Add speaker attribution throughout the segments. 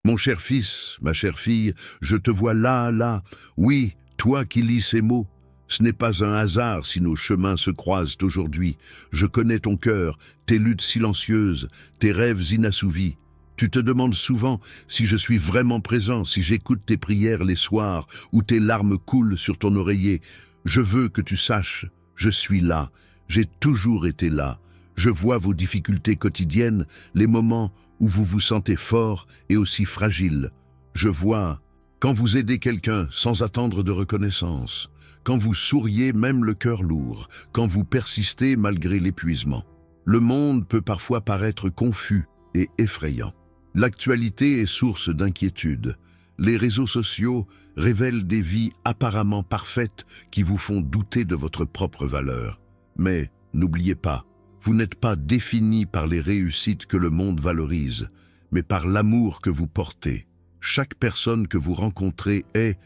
Speaker 1: Mon cher fils, ma chère fille, je te vois là, là. Oui, toi qui lis ces mots. Ce n'est pas un hasard si nos chemins se croisent aujourd'hui. Je connais ton cœur, tes luttes silencieuses, tes rêves inassouvis. Tu te demandes souvent si je suis vraiment présent, si j'écoute tes prières les soirs ou tes larmes coulent sur ton oreiller. Je veux que tu saches, je suis là, j'ai toujours été là. Je vois vos difficultés quotidiennes, les moments où vous vous sentez fort et aussi fragile. Je vois quand vous aidez quelqu'un sans attendre de reconnaissance, quand vous souriez même le cœur lourd, quand vous persistez malgré l'épuisement. Le monde peut parfois paraître confus et effrayant. L'actualité est source d'inquiétude. Les réseaux sociaux révèlent des vies apparemment parfaites qui vous font douter de votre propre valeur. Mais n'oubliez pas, vous n'êtes pas défini par les réussites que le monde valorise, mais par l'amour que vous portez. Chaque personne que vous rencontrez est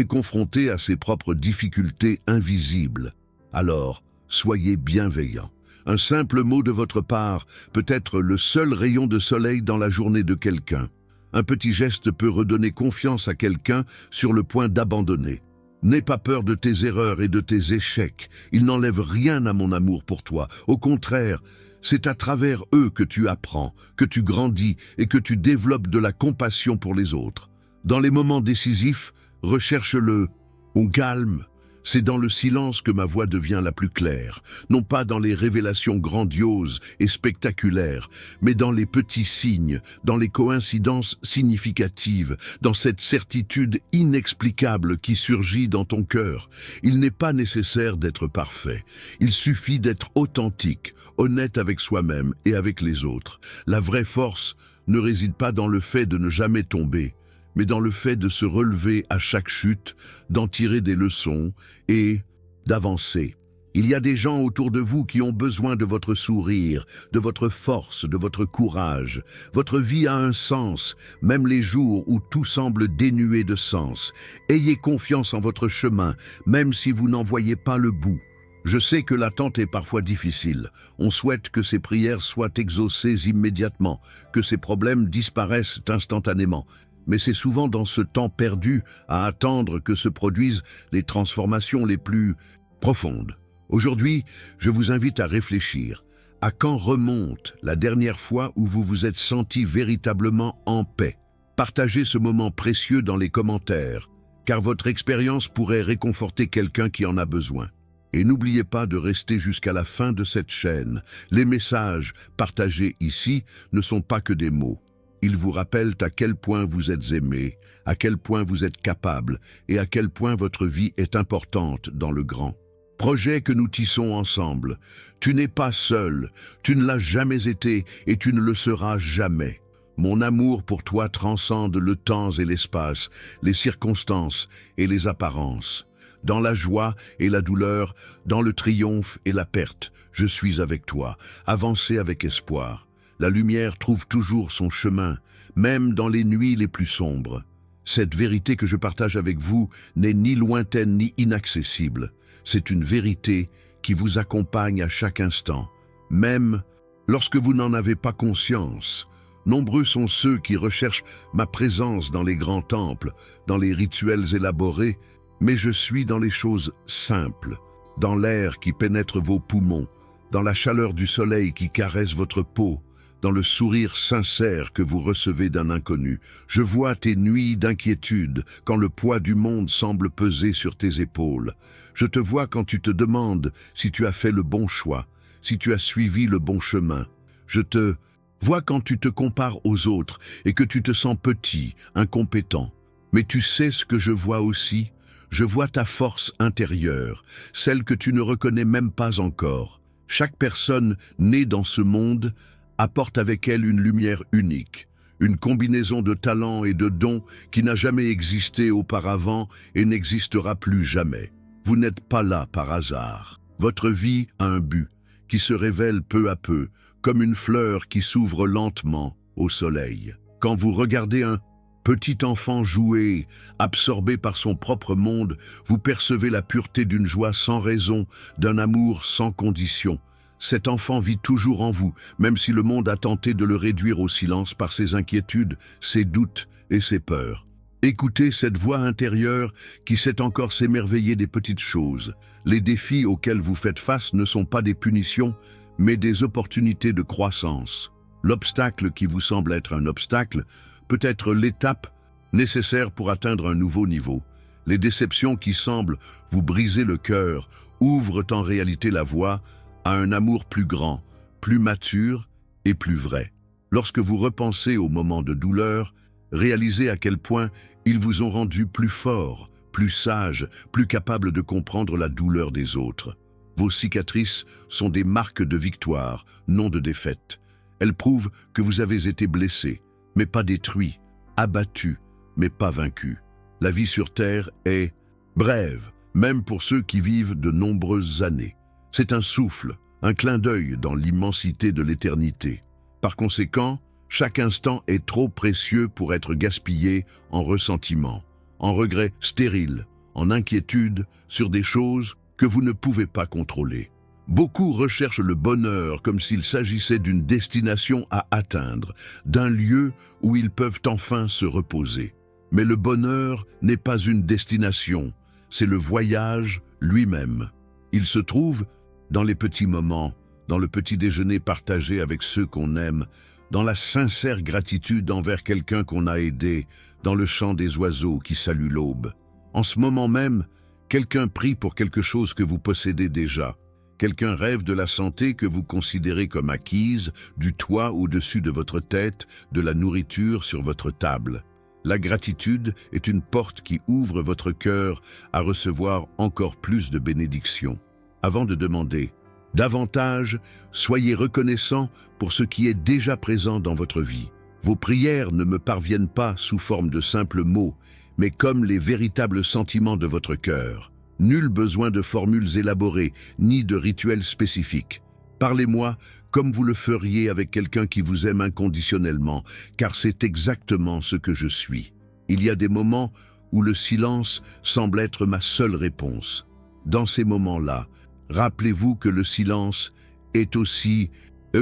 Speaker 1: confrontée à ses propres difficultés invisibles. Alors, soyez bienveillants. Un simple mot de votre part peut être le seul rayon de soleil dans la journée de quelqu'un. Un petit geste peut redonner confiance à quelqu'un sur le point d'abandonner. N'aie pas peur de tes erreurs et de tes échecs. Ils n'enlèvent rien à mon amour pour toi. Au contraire, c'est à travers eux que tu apprends, que tu grandis et que tu développes de la compassion pour les autres. Dans les moments décisifs, recherche-le au calme. C'est dans le silence que ma voix devient la plus claire, non pas dans les révélations grandioses et spectaculaires, mais dans les petits signes, dans les coïncidences significatives, dans cette certitude inexplicable qui surgit dans ton cœur. Il n'est pas nécessaire d'être parfait, il suffit d'être authentique, honnête avec soi-même et avec les autres. La vraie force ne réside pas dans le fait de ne jamais tomber, mais dans le fait de se relever à chaque chute, d'en tirer des leçons et d'avancer. Il y a des gens autour de vous qui ont besoin de votre sourire, de votre force, de votre courage. Votre vie a un sens, même les jours où tout semble dénué de sens. Ayez confiance en votre chemin, même si vous n'en voyez pas le bout. Je sais que l'attente est parfois difficile. On souhaite que ces prières soient exaucées immédiatement, que ces problèmes disparaissent instantanément. Mais c'est souvent dans ce temps perdu à attendre que se produisent les transformations les plus profondes. Aujourd'hui, je vous invite à réfléchir. À quand remonte la dernière fois où vous vous êtes senti véritablement en paix? Partagez ce moment précieux dans les commentaires, car votre expérience pourrait réconforter quelqu'un qui en a besoin. Et n'oubliez pas de rester jusqu'à la fin de cette chaîne. Les messages partagés ici ne sont pas que des mots. Ils vous rappellent à quel point vous êtes aimé, à quel point vous êtes capable et à quel point votre vie est importante dans le grand projet que nous tissons ensemble. Tu n'es pas seul, tu ne l'as jamais été et tu ne le seras jamais. Mon amour pour toi transcende le temps et l'espace, les circonstances et les apparences. Dans la joie et la douleur, dans le triomphe et la perte, je suis avec toi. Avancez avec espoir. La lumière trouve toujours son chemin, même dans les nuits les plus sombres. Cette vérité que je partage avec vous n'est ni lointaine ni inaccessible. C'est une vérité qui vous accompagne à chaque instant, même lorsque vous n'en avez pas conscience. Nombreux sont ceux qui recherchent ma présence dans les grands temples, dans les rituels élaborés, mais je suis dans les choses simples, dans l'air qui pénètre vos poumons, dans la chaleur du soleil qui caresse votre peau, dans le sourire sincère que vous recevez d'un inconnu. Je vois tes nuits d'inquiétude quand le poids du monde semble peser sur tes épaules. Je te vois quand tu te demandes si tu as fait le bon choix, si tu as suivi le bon chemin. Je te vois quand tu te compares aux autres et que tu te sens petit, incompétent. Mais tu sais ce que je vois aussi? Je vois ta force intérieure, celle que tu ne reconnais même pas encore. Chaque personne née dans ce monde apporte avec elle une lumière unique, une combinaison de talents et de dons qui n'a jamais existé auparavant et n'existera plus jamais. Vous n'êtes pas là par hasard. Votre vie a un but qui se révèle peu à peu, comme une fleur qui s'ouvre lentement au soleil. Quand vous regardez un petit enfant jouer, absorbé par son propre monde, vous percevez la pureté d'une joie sans raison, d'un amour sans condition. Cet enfant vit toujours en vous, même si le monde a tenté de le réduire au silence par ses inquiétudes, ses doutes et ses peurs. Écoutez cette voix intérieure qui sait encore s'émerveiller des petites choses. Les défis auxquels vous faites face ne sont pas des punitions, mais des opportunités de croissance. L'obstacle qui vous semble être un obstacle peut être l'étape nécessaire pour atteindre un nouveau niveau. Les déceptions qui semblent vous briser le cœur ouvrent en réalité la voie à un amour plus grand, plus mature et plus vrai. Lorsque vous repensez aux moments de douleur, réalisez à quel point ils vous ont rendu plus fort, plus sage, plus capable de comprendre la douleur des autres. Vos cicatrices sont des marques de victoire, non de défaite. Elles prouvent que vous avez été blessé, mais pas détruit, abattu, mais pas vaincu. La vie sur Terre est brève, même pour ceux qui vivent de nombreuses années. C'est un souffle, un clin d'œil dans l'immensité de l'éternité. Par conséquent, chaque instant est trop précieux pour être gaspillé en ressentiment, en regrets stériles, en inquiétude sur des choses que vous ne pouvez pas contrôler. Beaucoup recherchent le bonheur comme s'il s'agissait d'une destination à atteindre, d'un lieu où ils peuvent enfin se reposer. Mais le bonheur n'est pas une destination, c'est le voyage lui-même. Il se trouve dans les petits moments, dans le petit déjeuner partagé avec ceux qu'on aime, dans la sincère gratitude envers quelqu'un qu'on a aidé, dans le chant des oiseaux qui saluent l'aube. En ce moment même, quelqu'un prie pour quelque chose que vous possédez déjà. Quelqu'un rêve de la santé que vous considérez comme acquise, du toit au-dessus de votre tête, de la nourriture sur votre table. La gratitude est une porte qui ouvre votre cœur à recevoir encore plus de bénédictions. Avant de demander davantage, soyez reconnaissant pour ce qui est déjà présent dans votre vie. Vos prières ne me parviennent pas sous forme de simples mots, mais comme les véritables sentiments de votre cœur. Nul besoin de formules élaborées, ni de rituels spécifiques. Parlez-moi comme vous le feriez avec quelqu'un qui vous aime inconditionnellement, car c'est exactement ce que je suis. Il y a des moments où le silence semble être ma seule réponse. Dans ces moments-là, rappelez-vous que le silence est aussi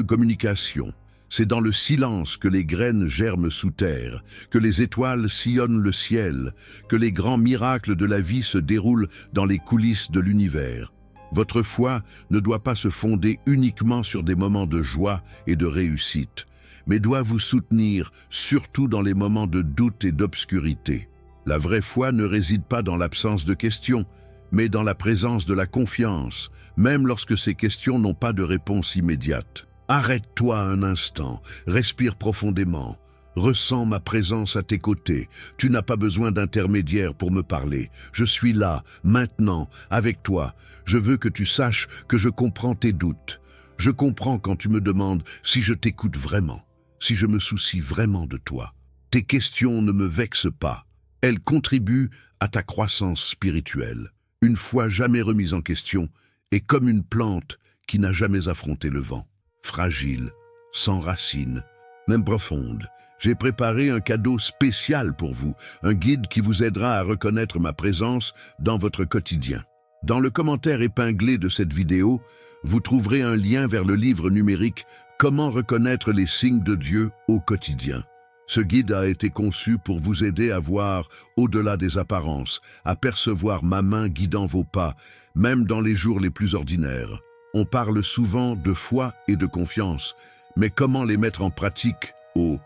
Speaker 1: communication. C'est dans le silence que les graines germent sous terre, que les étoiles sillonnent le ciel, que les grands miracles de la vie se déroulent dans les coulisses de l'univers. Votre foi ne doit pas se fonder uniquement sur des moments de joie et de réussite, mais doit vous soutenir surtout dans les moments de doute et d'obscurité. La vraie foi ne réside pas dans l'absence de questions, mais dans la présence de la confiance, même lorsque ces questions n'ont pas de réponse immédiate. Arrête-toi un instant, respire profondément, ressens ma présence à tes côtés. Tu n'as pas besoin d'intermédiaire pour me parler. Je suis là, maintenant, avec toi. Je veux que tu saches que je comprends tes doutes. Je comprends quand tu me demandes si je t'écoute vraiment, si je me soucie vraiment de toi. Tes questions ne me vexent pas. Elles contribuent à ta croissance spirituelle. Une foi jamais remise en question est comme une plante qui n'a jamais affronté le vent. Fragile, sans racines, même profonde. J'ai préparé un cadeau spécial pour vous, un guide qui vous aidera à reconnaître ma présence dans votre quotidien. Dans le commentaire épinglé de cette vidéo, vous trouverez un lien vers le livre numérique « Comment reconnaître les signes de Dieu au quotidien ». Ce guide a été conçu pour vous aider à voir au-delà des apparences, à percevoir ma main guidant vos pas, même dans les jours les plus ordinaires. On parle souvent de foi et de confiance, mais comment les mettre en pratique au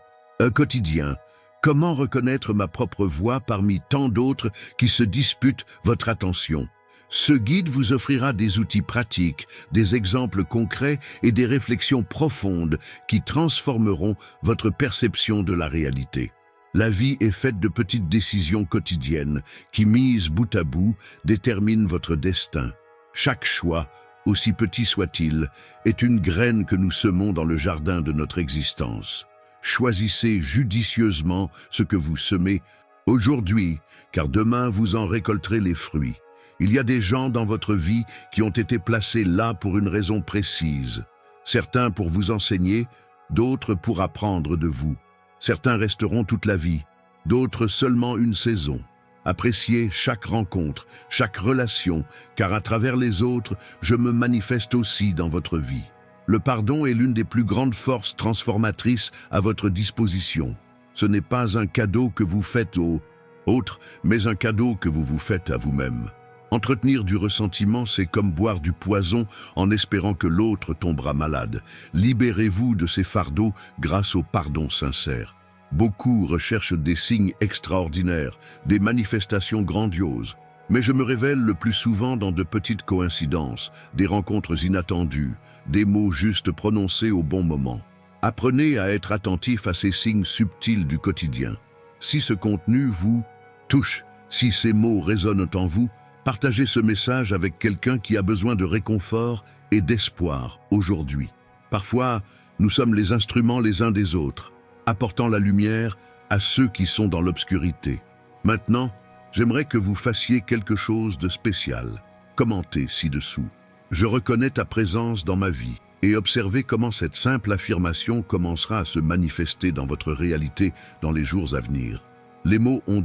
Speaker 1: quotidien? Comment reconnaître ma propre voix parmi tant d'autres qui se disputent votre attention? Ce guide vous offrira des outils pratiques, des exemples concrets et des réflexions profondes qui transformeront votre perception de la réalité. La vie est faite de petites décisions quotidiennes qui, mises bout à bout, déterminent votre destin. Chaque choix, aussi petit soit-il, est une graine que nous semons dans le jardin de notre existence. Choisissez judicieusement ce que vous semez aujourd'hui, car demain vous en récolterez les fruits. Il y a des gens dans votre vie qui ont été placés là pour une raison précise. Certains pour vous enseigner, d'autres pour apprendre de vous. Certains resteront toute la vie, d'autres seulement une saison. Appréciez chaque rencontre, chaque relation, car à travers les autres, je me manifeste aussi dans votre vie. Le pardon est l'une des plus grandes forces transformatrices à votre disposition. Ce n'est pas un cadeau que vous faites aux autres, mais un cadeau que vous vous faites à vous-même. Entretenir du ressentiment, c'est comme boire du poison en espérant que l'autre tombera malade. Libérez-vous de ces fardeaux grâce au pardon sincère. Beaucoup recherchent des signes extraordinaires, des manifestations grandioses. Mais je me révèle le plus souvent dans de petites coïncidences, des rencontres inattendues, des mots justes prononcés au bon moment. Apprenez à être attentif à ces signes subtils du quotidien. Si ce contenu vous touche, si ces mots résonnent en vous, partagez ce message avec quelqu'un qui a besoin de réconfort et d'espoir aujourd'hui. Parfois, nous sommes les instruments les uns des autres, apportant la lumière à ceux qui sont dans l'obscurité. Maintenant, j'aimerais que vous fassiez quelque chose de spécial. Commentez ci-dessous. Je reconnais ta présence dans ma vie et observez comment cette simple affirmation commencera à se manifester dans votre réalité dans les jours à venir. Les mots ont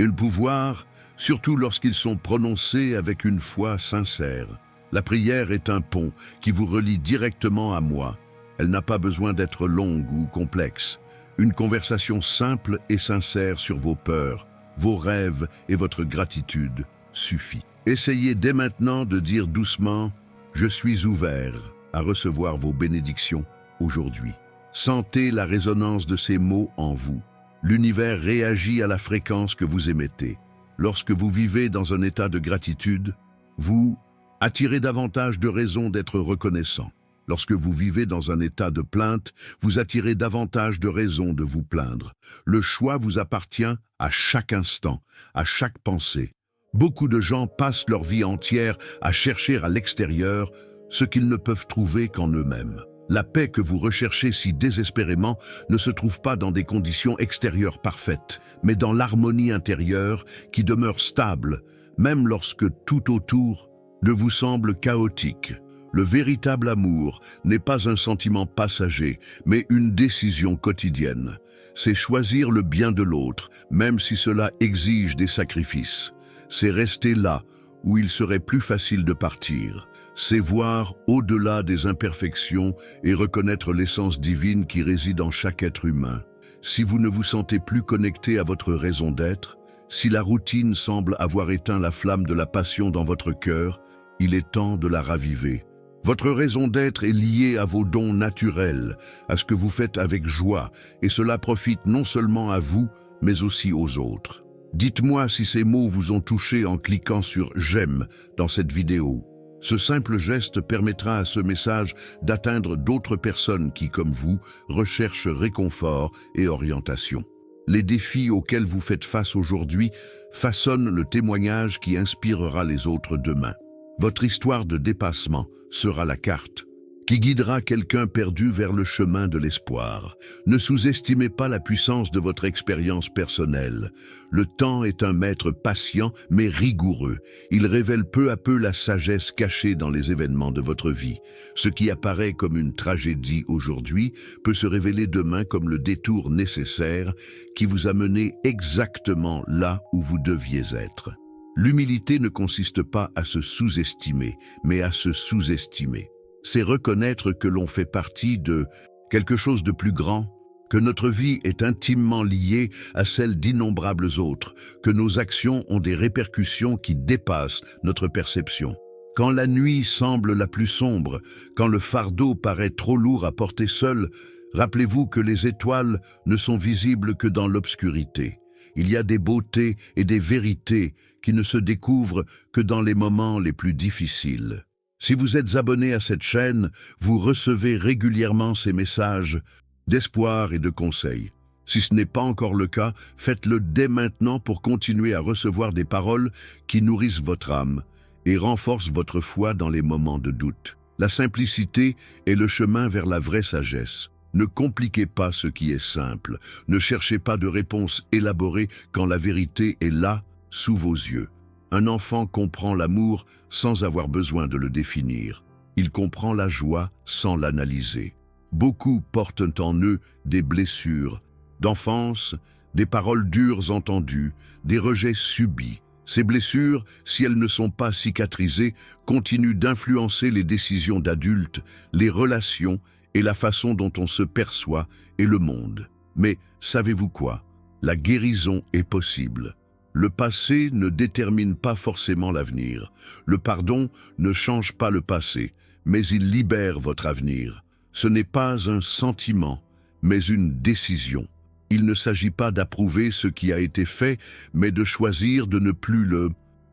Speaker 1: un pouvoir, surtout lorsqu'ils sont prononcés avec une foi sincère. La prière est un pont qui vous relie directement à moi. Elle n'a pas besoin d'être longue ou complexe. Une conversation simple et sincère sur vos peurs, vos rêves et votre gratitude suffit. Essayez dès maintenant de dire doucement « Je suis ouvert à recevoir vos bénédictions aujourd'hui ». Sentez la résonance de ces mots en vous. L'univers réagit à la fréquence que vous émettez. Lorsque vous vivez dans un état de gratitude, vous attirez davantage de raisons d'être reconnaissant. Lorsque vous vivez dans un état de plainte, vous attirez davantage de raisons de vous plaindre. Le choix vous appartient à chaque instant, à chaque pensée. Beaucoup de gens passent leur vie entière à chercher à l'extérieur ce qu'ils ne peuvent trouver qu'en eux-mêmes. La paix que vous recherchez si désespérément ne se trouve pas dans des conditions extérieures parfaites, mais dans l'harmonie intérieure qui demeure stable, même lorsque tout autour de vous semble chaotique. Le véritable amour n'est pas un sentiment passager, mais une décision quotidienne. C'est choisir le bien de l'autre, même si cela exige des sacrifices. C'est rester là, où il serait plus facile de partir. C'est voir au-delà des imperfections et reconnaître l'essence divine qui réside en chaque être humain. Si vous ne vous sentez plus connecté à votre raison d'être, si la routine semble avoir éteint la flamme de la passion dans votre cœur, il est temps de la raviver. Votre raison d'être est liée à vos dons naturels, à ce que vous faites avec joie, et cela profite non seulement à vous, mais aussi aux autres. Dites-moi si ces mots vous ont touché en cliquant sur « J'aime » dans cette vidéo. Ce simple geste permettra à ce message d'atteindre d'autres personnes qui, comme vous, recherchent réconfort et orientation. Les défis auxquels vous faites face aujourd'hui façonnent le témoignage qui inspirera les autres demain. Votre histoire de dépassement sera la carte qui guidera quelqu'un perdu vers le chemin de l'espoir. Ne sous-estimez pas la puissance de votre expérience personnelle. Le temps est un maître patient mais rigoureux. Il révèle peu à peu la sagesse cachée dans les événements de votre vie. Ce qui apparaît comme une tragédie aujourd'hui peut se révéler demain comme le détour nécessaire qui vous a mené exactement là où vous deviez être. L'humilité ne consiste pas à se sous-estimer, mais à se sous-estimer. C'est reconnaître que l'on fait partie de quelque chose de plus grand, que notre vie est intimement liée à celle d'innombrables autres, que nos actions ont des répercussions qui dépassent notre perception. Quand la nuit semble la plus sombre, quand le fardeau paraît trop lourd à porter seul, rappelez-vous que les étoiles ne sont visibles que dans l'obscurité. Il y a des beautés et des vérités qui ne se découvrent que dans les moments les plus difficiles. Si vous êtes abonné à cette chaîne, vous recevez régulièrement ces messages d'espoir et de conseils. Si ce n'est pas encore le cas, faites-le dès maintenant pour continuer à recevoir des paroles qui nourrissent votre âme et renforcent votre foi dans les moments de doute. La simplicité est le chemin vers la vraie sagesse. Ne compliquez pas ce qui est simple. Ne cherchez pas de réponse élaborée quand la vérité est là, sous vos yeux. Un enfant comprend l'amour sans avoir besoin de le définir. Il comprend la joie sans l'analyser. Beaucoup portent en eux des blessures d'enfance, des paroles dures entendues, des rejets subis. Ces blessures, si elles ne sont pas cicatrisées, continuent d'influencer les décisions d'adultes, les relations et la façon dont on se perçoit et le monde. Mais savez-vous quoi? La guérison est possible. Le passé ne détermine pas forcément l'avenir. Le pardon ne change pas le passé, mais il libère votre avenir. Ce n'est pas un sentiment, mais une décision. Il ne s'agit pas d'approuver ce qui a été fait, mais de choisir de ne plus le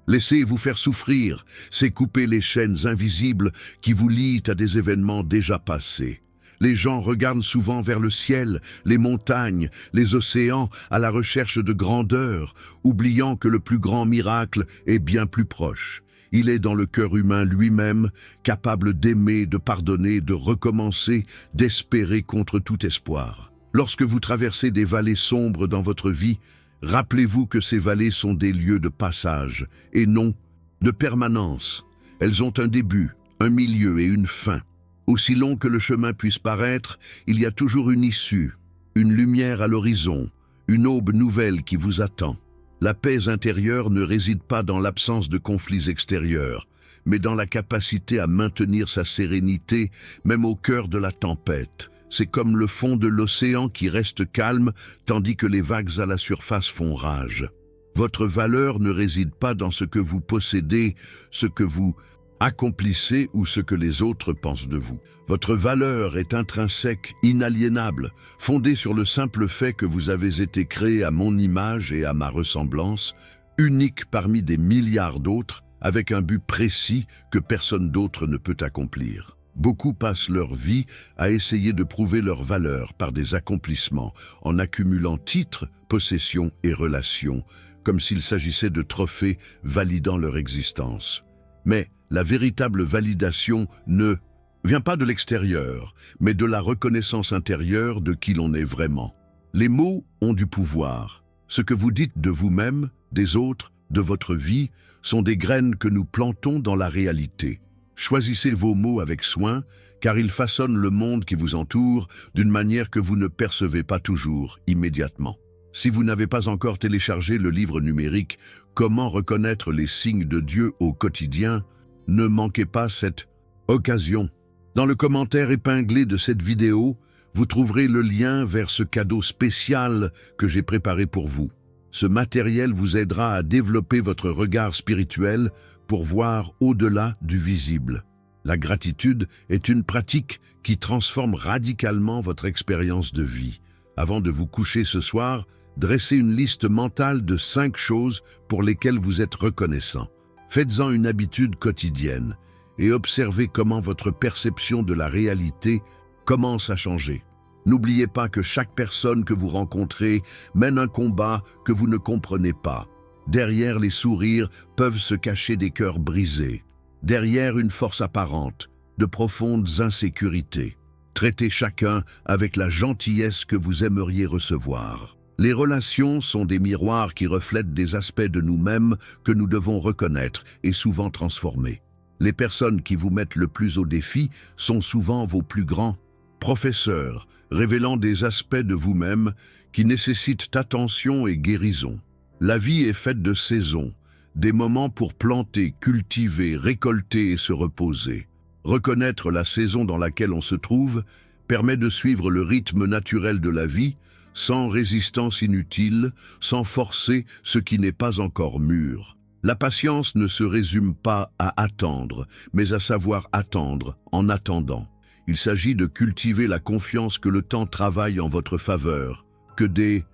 Speaker 1: laisser vous faire souffrir. C'est couper les chaînes invisibles qui vous lient à des événements déjà passés. Les gens regardent souvent vers le ciel, les montagnes, les océans, à la recherche de grandeur, oubliant que le plus grand miracle est bien plus proche. Il est dans le cœur humain lui-même, capable d'aimer, de pardonner, de recommencer, d'espérer contre tout espoir. Lorsque vous traversez des vallées sombres dans votre vie, rappelez-vous que ces vallées sont des lieux de passage, et non de permanence. Elles ont un début, un milieu et une fin. Aussi long que le chemin puisse paraître, il y a toujours une issue, une lumière à l'horizon, une aube nouvelle qui vous attend. La paix intérieure ne réside pas dans l'absence de conflits extérieurs, mais dans la capacité à maintenir sa sérénité, même au cœur de la tempête. C'est comme le fond de l'océan qui reste calme, tandis que les vagues à la surface font rage. Votre valeur ne réside pas dans ce que vous possédez, ce que vous accomplissez ou ce que les autres pensent de vous. Votre valeur est intrinsèque, inaliénable, fondée sur le simple fait que vous avez été créé à mon image et à ma ressemblance, unique parmi des milliards d'autres, avec un but précis que personne d'autre ne peut accomplir. Beaucoup passent leur vie à essayer de prouver leur valeur par des accomplissements, en accumulant titres, possessions et relations, comme s'il s'agissait de trophées validant leur existence. Mais la véritable validation ne vient pas de l'extérieur, mais de la reconnaissance intérieure de qui l'on est vraiment. Les mots ont du pouvoir. Ce que vous dites de vous-même, des autres, de votre vie, sont des graines que nous plantons dans la réalité. Choisissez vos mots avec soin, car ils façonnent le monde qui vous entoure d'une manière que vous ne percevez pas toujours immédiatement. Si vous n'avez pas encore téléchargé le livre numérique « Comment reconnaître les signes de Dieu au quotidien », ne manquez pas cette occasion. Dans le commentaire épinglé de cette vidéo, vous trouverez le lien vers ce cadeau spécial que j'ai préparé pour vous. Ce matériel vous aidera à développer votre regard spirituel pour voir au-delà du visible. La gratitude est une pratique qui transforme radicalement votre expérience de vie. Avant de vous coucher ce soir, dressez une liste mentale de 5 choses pour lesquelles vous êtes reconnaissant. Faites-en une habitude quotidienne et observez comment votre perception de la réalité commence à changer. N'oubliez pas que chaque personne que vous rencontrez mène un combat que vous ne comprenez pas. Derrière les sourires peuvent se cacher des cœurs brisés. Derrière une force apparente, de profondes insécurités. Traitez chacun avec la gentillesse que vous aimeriez recevoir. Les relations sont des miroirs qui reflètent des aspects de nous-mêmes que nous devons reconnaître et souvent transformer. Les personnes qui vous mettent le plus au défi sont souvent vos plus grands professeurs, révélant des aspects de vous-même qui nécessitent attention et guérison. La vie est faite de saisons, des moments pour planter, cultiver, récolter et se reposer. Reconnaître la saison dans laquelle on se trouve permet de suivre le rythme naturel de la vie, sans résistance inutile, sans forcer ce qui n'est pas encore mûr. La patience ne se résume pas à attendre, mais à savoir attendre en attendant. Il s'agit de cultiver la confiance que le temps travaille en votre faveur, que des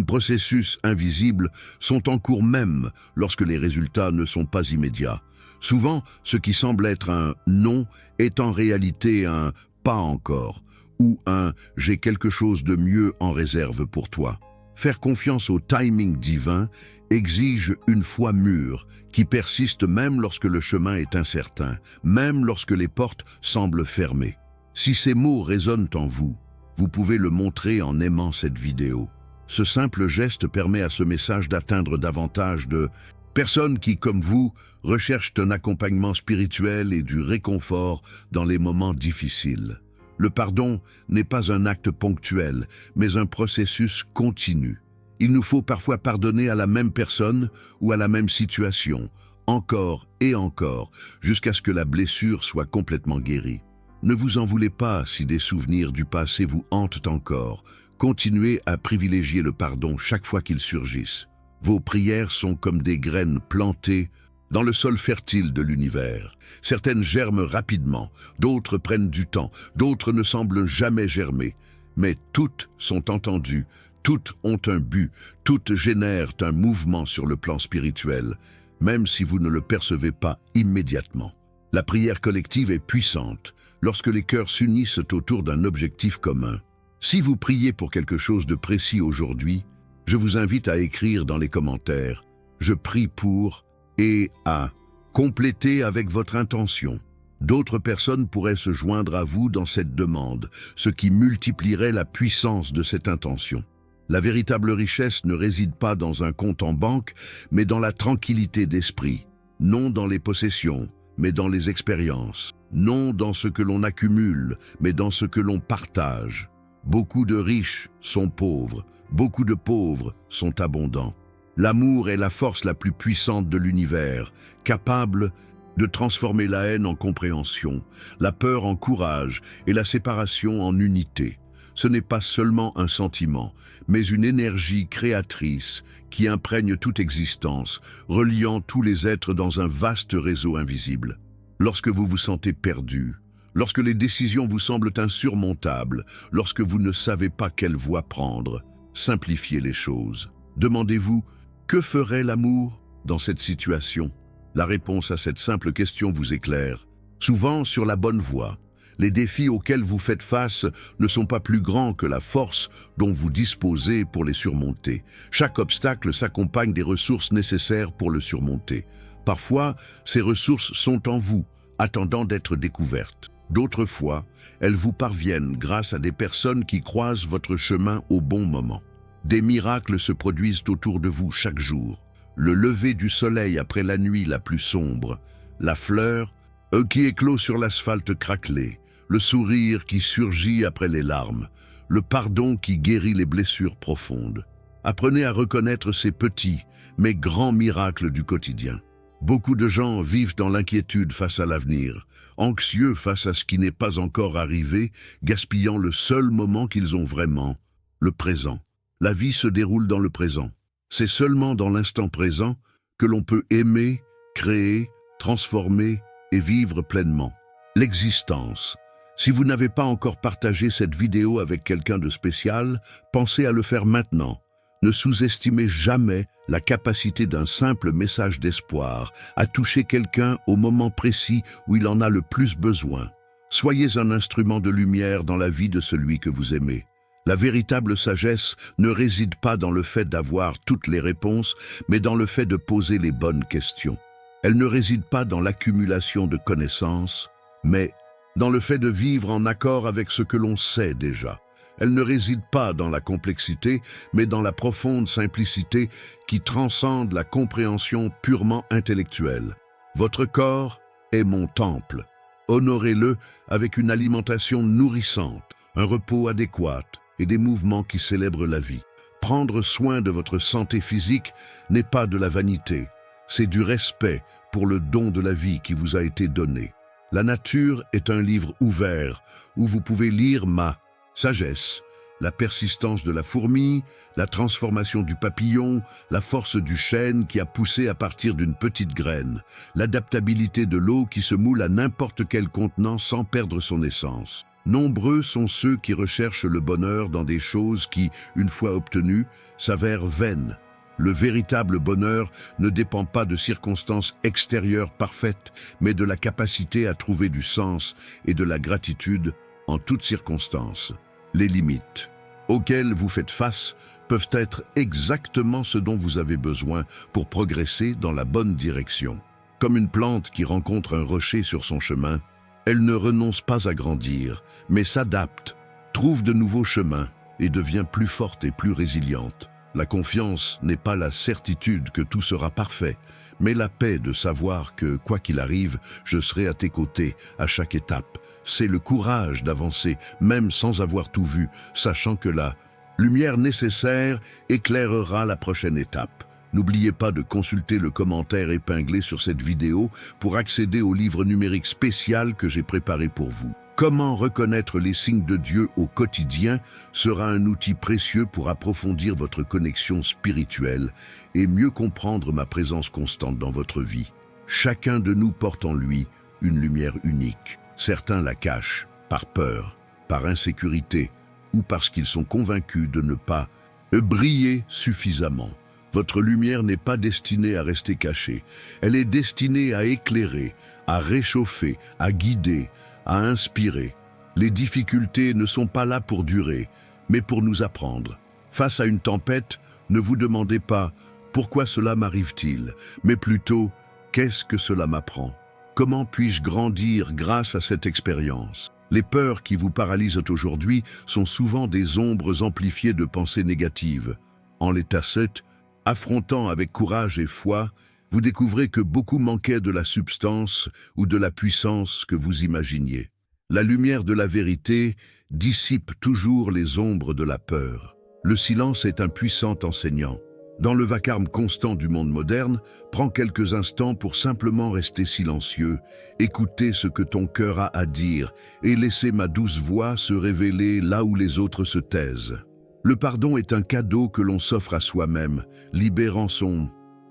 Speaker 1: processus invisibles sont en cours même lorsque les résultats ne sont pas immédiats. Souvent, ce qui semble être un « non » est en réalité un « pas encore » ou un « j'ai quelque chose de mieux en réserve pour toi ». Faire confiance au timing divin exige une foi mûre qui persiste même lorsque le chemin est incertain, même lorsque les portes semblent fermées. Si ces mots résonnent en vous, vous pouvez le montrer en aimant cette vidéo. Ce simple geste permet à ce message d'atteindre davantage de personnes qui, comme vous, recherchent un accompagnement spirituel et du réconfort dans les moments difficiles. Le pardon n'est pas un acte ponctuel, mais un processus continu. Il nous faut parfois pardonner à la même personne ou à la même situation, encore et encore, jusqu'à ce que la blessure soit complètement guérie. Ne vous en voulez pas si des souvenirs du passé vous hantent encore. Continuez à privilégier le pardon chaque fois qu'il surgisse. Vos prières sont comme des graines plantées dans le sol fertile de l'univers. Certaines germent rapidement, d'autres prennent du temps, d'autres ne semblent jamais germer. Mais toutes sont entendues, toutes ont un but, toutes génèrent un mouvement sur le plan spirituel, même si vous ne le percevez pas immédiatement. La prière collective est puissante lorsque les cœurs s'unissent autour d'un objectif commun. Si vous priez pour quelque chose de précis aujourd'hui, je vous invite à écrire dans les commentaires « Je prie pour » et à compléter avec votre intention. D'autres personnes pourraient se joindre à vous dans cette demande, ce qui multiplierait la puissance de cette intention. La véritable richesse ne réside pas dans un compte en banque, mais dans la tranquillité d'esprit, non dans les possessions, mais dans les expériences, non dans ce que l'on accumule, mais dans ce que l'on partage. Beaucoup de riches sont pauvres, beaucoup de pauvres sont abondants. L'amour est la force la plus puissante de l'univers, capable de transformer la haine en compréhension, la peur en courage et la séparation en unité. Ce n'est pas seulement un sentiment, mais une énergie créatrice qui imprègne toute existence, reliant tous les êtres dans un vaste réseau invisible. Lorsque vous vous sentez perdu, lorsque les décisions vous semblent insurmontables, lorsque vous ne savez pas quelle voie prendre, simplifiez les choses. Demandez-vous, que ferait l'amour dans cette situation? La réponse à cette simple question vous éclaire. Souvent sur la bonne voie. Les défis auxquels vous faites face ne sont pas plus grands que la force dont vous disposez pour les surmonter. Chaque obstacle s'accompagne des ressources nécessaires pour le surmonter. Parfois, ces ressources sont en vous, attendant d'être découvertes. D'autres fois, elles vous parviennent grâce à des personnes qui croisent votre chemin au bon moment. Des miracles se produisent autour de vous chaque jour. Le lever du soleil après la nuit la plus sombre, la fleur qui éclot sur l'asphalte craquelé, le sourire qui surgit après les larmes, le pardon qui guérit les blessures profondes. Apprenez à reconnaître ces petits mais grands miracles du quotidien. Beaucoup de gens vivent dans l'inquiétude face à l'avenir, anxieux face à ce qui n'est pas encore arrivé, gaspillant le seul moment qu'ils ont vraiment, le présent. La vie se déroule dans le présent. C'est seulement dans l'instant présent que l'on peut aimer, créer, transformer et vivre pleinement. L'existence. Si vous n'avez pas encore partagé cette vidéo avec quelqu'un de spécial, pensez à le faire maintenant. Ne sous-estimez jamais la capacité d'un simple message d'espoir à toucher quelqu'un au moment précis où il en a le plus besoin. Soyez un instrument de lumière dans la vie de celui que vous aimez. La véritable sagesse ne réside pas dans le fait d'avoir toutes les réponses, mais dans le fait de poser les bonnes questions. Elle ne réside pas dans l'accumulation de connaissances, mais dans le fait de vivre en accord avec ce que l'on sait déjà. Elle ne réside pas dans la complexité, mais dans la profonde simplicité qui transcende la compréhension purement intellectuelle. Votre corps est mon temple. Honorez-le avec une alimentation nourrissante, un repos adéquat et des mouvements qui célèbrent la vie. Prendre soin de votre santé physique n'est pas de la vanité, c'est du respect pour le don de la vie qui vous a été donné. La nature est un livre ouvert où vous pouvez lire ma sagesse, la persistance de la fourmi, la transformation du papillon, la force du chêne qui a poussé à partir d'une petite graine, l'adaptabilité de l'eau qui se moule à n'importe quel contenant sans perdre son essence. Nombreux sont ceux qui recherchent le bonheur dans des choses qui, une fois obtenues, s'avèrent vaines. Le véritable bonheur ne dépend pas de circonstances extérieures parfaites, mais de la capacité à trouver du sens et de la gratitude en toutes circonstances. Les limites auxquelles vous faites face peuvent être exactement ce dont vous avez besoin pour progresser dans la bonne direction. Comme une plante qui rencontre un rocher sur son chemin, elle ne renonce pas à grandir, mais s'adapte, trouve de nouveaux chemins et devient plus forte et plus résiliente. La confiance n'est pas la certitude que tout sera parfait, mais la paix de savoir que, quoi qu'il arrive, je serai à tes côtés à chaque étape. C'est le courage d'avancer, même sans avoir tout vu, sachant que la lumière nécessaire éclairera la prochaine étape. N'oubliez pas de consulter le commentaire épinglé sur cette vidéo pour accéder au livre numérique spécial que j'ai préparé pour vous. Comment reconnaître les signes de Dieu au quotidien sera un outil précieux pour approfondir votre connexion spirituelle et mieux comprendre ma présence constante dans votre vie. Chacun de nous porte en lui une lumière unique. Certains la cachent par peur, par insécurité ou parce qu'ils sont convaincus de ne pas briller suffisamment. Votre lumière n'est pas destinée à rester cachée. Elle est destinée à éclairer, à réchauffer, à guider, à inspirer. Les difficultés ne sont pas là pour durer, mais pour nous apprendre. Face à une tempête, ne vous demandez pas « Pourquoi cela m'arrive-t-il ?», mais plutôt « Qu'est-ce que cela m'apprend ? Comment puis-je grandir grâce à cette expérience ?» Les peurs qui vous paralysent aujourd'hui sont souvent des ombres amplifiées de pensées négatives. En les tassettes, affrontant avec courage et foi, vous découvrez que beaucoup manquait de la substance ou de la puissance que vous imaginiez. La lumière de la vérité dissipe toujours les ombres de la peur. Le silence est un puissant enseignant. Dans le vacarme constant du monde moderne, prends quelques instants pour simplement rester silencieux, écouter ce que ton cœur a à dire et laisser ma douce voix se révéler là où les autres se taisent. Le pardon est un cadeau que l'on s'offre à soi-même, libérant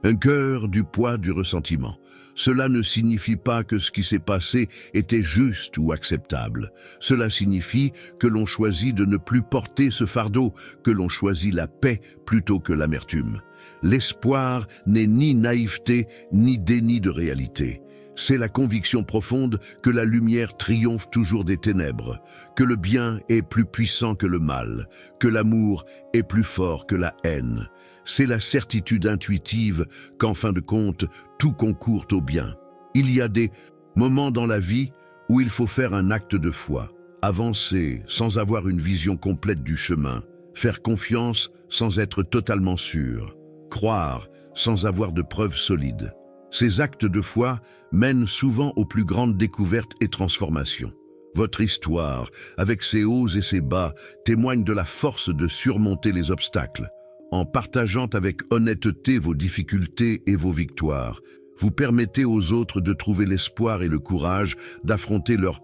Speaker 1: un cœur du poids du ressentiment. Cela ne signifie pas que ce qui s'est passé était juste ou acceptable. Cela signifie que l'on choisit de ne plus porter ce fardeau, que l'on choisit la paix plutôt que l'amertume. L'espoir n'est ni naïveté, ni déni de réalité. C'est la conviction profonde que la lumière triomphe toujours des ténèbres, que le bien est plus puissant que le mal, que l'amour est plus fort que la haine. C'est la certitude intuitive qu'en fin de compte, tout concourt au bien. Il y a des moments dans la vie où il faut faire un acte de foi, avancer sans avoir une vision complète du chemin, faire confiance sans être totalement sûr, croire sans avoir de preuves solides. Ces actes de foi mènent souvent aux plus grandes découvertes et transformations. Votre histoire, avec ses hauts et ses bas, témoigne de la force de surmonter les obstacles. En partageant avec honnêteté vos difficultés et vos victoires, vous permettez aux autres de trouver l'espoir et le courage d'affronter leurs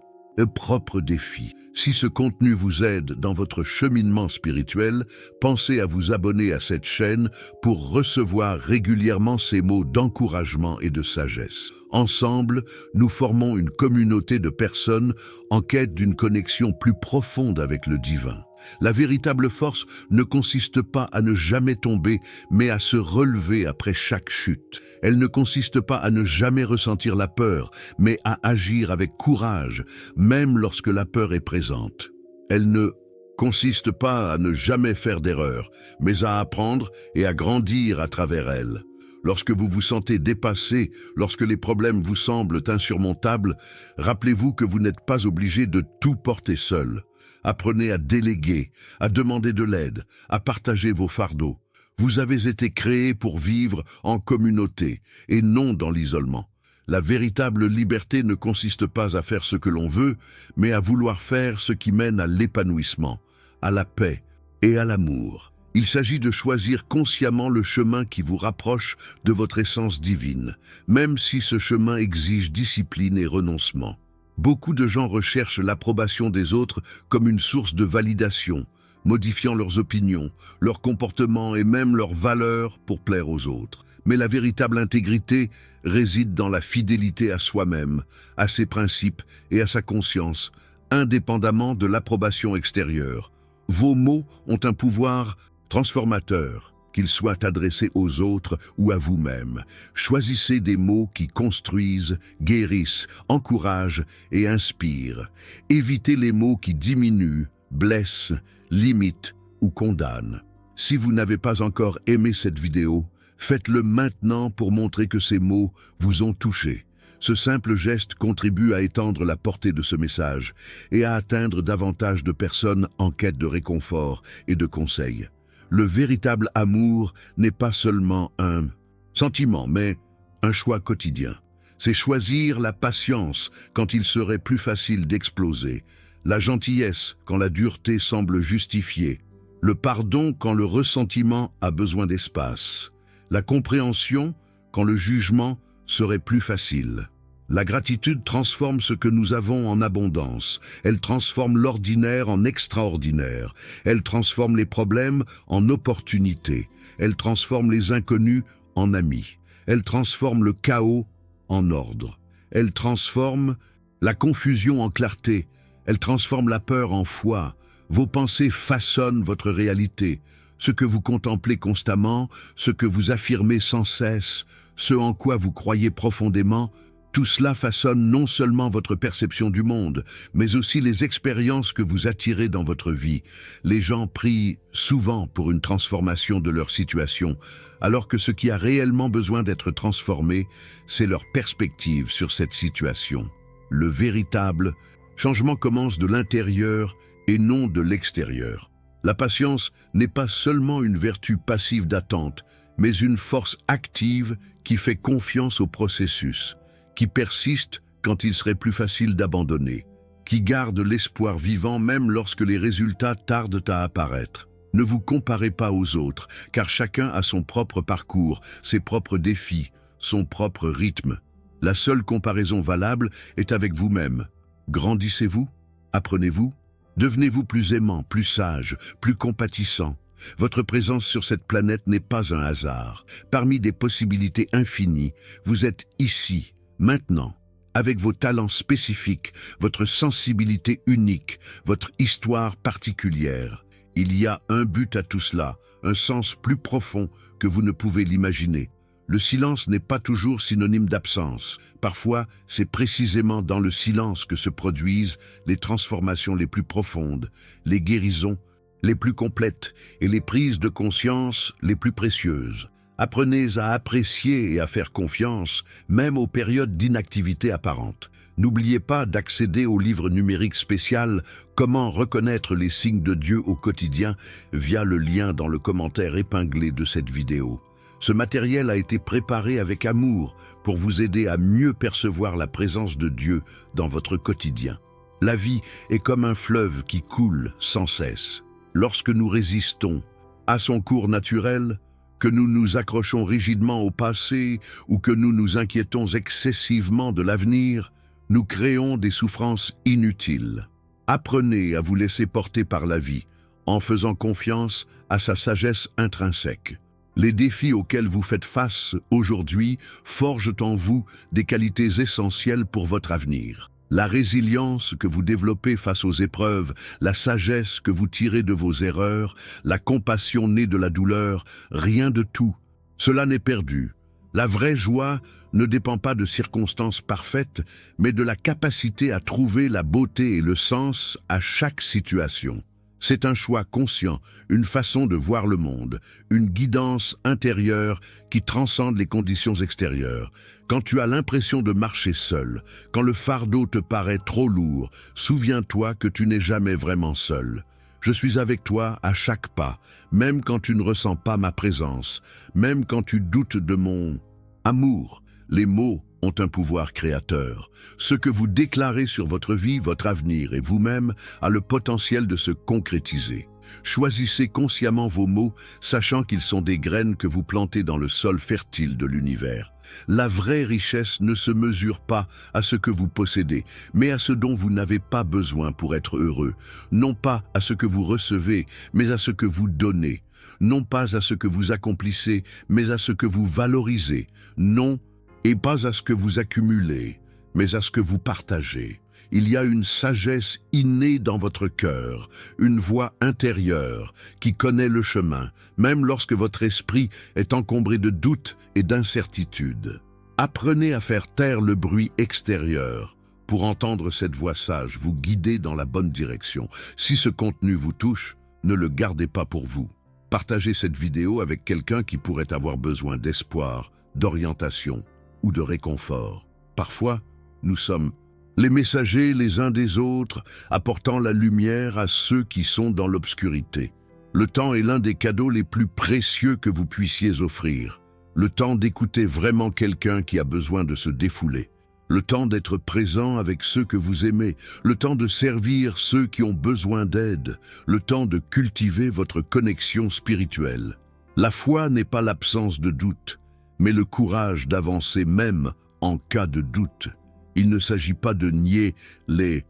Speaker 1: propres défis. Si ce contenu vous aide dans votre cheminement spirituel, pensez à vous abonner à cette chaîne pour recevoir régulièrement ces mots d'encouragement et de sagesse. Ensemble, nous formons une communauté de personnes en quête d'une connexion plus profonde avec le divin. La véritable force ne consiste pas à ne jamais tomber, mais à se relever après chaque chute. Elle ne consiste pas à ne jamais ressentir la peur, mais à agir avec courage, même lorsque la peur est présente. Elle ne consiste pas à ne jamais faire d'erreur, mais à apprendre et à grandir à travers elle. Lorsque vous vous sentez dépassé, lorsque les problèmes vous semblent insurmontables, rappelez-vous que vous n'êtes pas obligé de tout porter seul. Apprenez à déléguer, à demander de l'aide, à partager vos fardeaux. Vous avez été créé pour vivre en communauté et non dans l'isolement. La véritable liberté ne consiste pas à faire ce que l'on veut, mais à vouloir faire ce qui mène à l'épanouissement, à la paix et à l'amour. Il s'agit de choisir consciemment le chemin qui vous rapproche de votre essence divine, même si ce chemin exige discipline et renoncement. Beaucoup de gens recherchent l'approbation des autres comme une source de validation, modifiant leurs opinions, leurs comportements et même leurs valeurs pour plaire aux autres. Mais la véritable intégrité réside dans la fidélité à soi-même, à ses principes et à sa conscience, indépendamment de l'approbation extérieure. Vos mots ont un pouvoir transformateur, qu'ils soient adressés aux autres ou à vous-même. Choisissez des mots qui construisent, guérissent, encouragent et inspirent. Évitez les mots qui diminuent, blessent, limitent ou condamnent. Si vous n'avez pas encore aimé cette vidéo, faites-le maintenant pour montrer que ces mots vous ont touché. Ce simple geste contribue à étendre la portée de ce message et à atteindre davantage de personnes en quête de réconfort et de conseils. Le véritable amour n'est pas seulement un sentiment, mais un choix quotidien. C'est choisir la patience quand il serait plus facile d'exploser, la gentillesse quand la dureté semble justifiée, le pardon quand le ressentiment a besoin d'espace, la compréhension quand le jugement serait plus facile, La gratitude transforme ce que nous avons en abondance. Elle transforme l'ordinaire en extraordinaire. Elle transforme les problèmes en opportunités. Elle transforme les inconnus en amis. Elle transforme le chaos en ordre. Elle transforme la confusion en clarté. Elle transforme la peur en foi. Vos pensées façonnent votre réalité. Ce que vous contemplez constamment, ce que vous affirmez sans cesse, ce en quoi vous croyez profondément, tout cela façonne non seulement votre perception du monde, mais aussi les expériences que vous attirez dans votre vie. Les gens prient souvent pour une transformation de leur situation, alors que ce qui a réellement besoin d'être transformé, c'est leur perspective sur cette situation. Le véritable changement commence de l'intérieur et non de l'extérieur. La patience n'est pas seulement une vertu passive d'attente, mais une force active qui fait confiance au processus, qui persiste quand il serait plus facile d'abandonner, qui garde l'espoir vivant même lorsque les résultats tardent à apparaître. Ne vous comparez pas aux autres, car chacun a son propre parcours, ses propres défis, son propre rythme. La seule comparaison valable est avec vous-même. Grandissez-vous? Apprenez-vous? Devenez-vous plus aimant, plus sage, plus compatissant? Votre présence sur cette planète n'est pas un hasard. Parmi des possibilités infinies, vous êtes ici, maintenant, avec vos talents spécifiques, votre sensibilité unique, votre histoire particulière. Il y a un but à tout cela, un sens plus profond que vous ne pouvez l'imaginer. Le silence n'est pas toujours synonyme d'absence. Parfois, c'est précisément dans le silence que se produisent les transformations les plus profondes, les guérisons les plus complètes et les prises de conscience les plus précieuses. Apprenez à apprécier et à faire confiance, même aux périodes d'inactivité apparente. N'oubliez pas d'accéder au livre numérique spécial « Comment reconnaître les signes de Dieu au quotidien » via le lien dans le commentaire épinglé de cette vidéo. Ce matériel a été préparé avec amour pour vous aider à mieux percevoir la présence de Dieu dans votre quotidien. La vie est comme un fleuve qui coule sans cesse. Lorsque nous résistons à son cours naturel, que nous nous accrochons rigidement au passé ou que nous nous inquiétons excessivement de l'avenir, nous créons des souffrances inutiles. Apprenez à vous laisser porter par la vie en faisant confiance à sa sagesse intrinsèque. Les défis auxquels vous faites face aujourd'hui forgent en vous des qualités essentielles pour votre avenir. La résilience que vous développez face aux épreuves, la sagesse que vous tirez de vos erreurs, la compassion née de la douleur, rien de tout. Cela n'est perdu. La vraie joie ne dépend pas de circonstances parfaites, mais de la capacité à trouver la beauté et le sens à chaque situation. C'est un choix conscient, une façon de voir le monde, une guidance intérieure qui transcende les conditions extérieures. Quand tu as l'impression de marcher seul, quand le fardeau te paraît trop lourd, souviens-toi que tu n'es jamais vraiment seul. Je suis avec toi à chaque pas, même quand tu ne ressens pas ma présence, même quand tu doutes de mon amour. Les mots ont un pouvoir créateur. Ce que vous déclarez sur votre vie, votre avenir et vous-même a le potentiel de se concrétiser. Choisissez consciemment vos mots, sachant qu'ils sont des graines que vous plantez dans le sol fertile de l'univers. La vraie richesse ne se mesure pas à ce que vous possédez, mais à ce dont vous n'avez pas besoin pour être heureux. Non pas à ce que vous recevez, mais à ce que vous donnez. Non pas à ce que vous accomplissez, mais à ce que vous valorisez. Non, et pas à ce que vous accumulez, mais à ce que vous partagez. Il y a une sagesse innée dans votre cœur, une voix intérieure qui connaît le chemin, même lorsque votre esprit est encombré de doutes et d'incertitudes. Apprenez à faire taire le bruit extérieur pour entendre cette voix sage vous guider dans la bonne direction. Si ce contenu vous touche, ne le gardez pas pour vous. Partagez cette vidéo avec quelqu'un qui pourrait avoir besoin d'espoir, d'orientation ou de réconfort. Parfois, nous sommes les messagers les uns des autres, apportant la lumière à ceux qui sont dans l'obscurité. Le temps est l'un des cadeaux les plus précieux que vous puissiez offrir. Le temps d'écouter vraiment quelqu'un qui a besoin de se défouler. Le temps d'être présent avec ceux que vous aimez. Le temps de servir ceux qui ont besoin d'aide. Le temps de cultiver votre connexion spirituelle. La foi n'est pas l'absence de doute, mais le courage d'avancer même en cas de doute. Il ne s'agit pas de nier les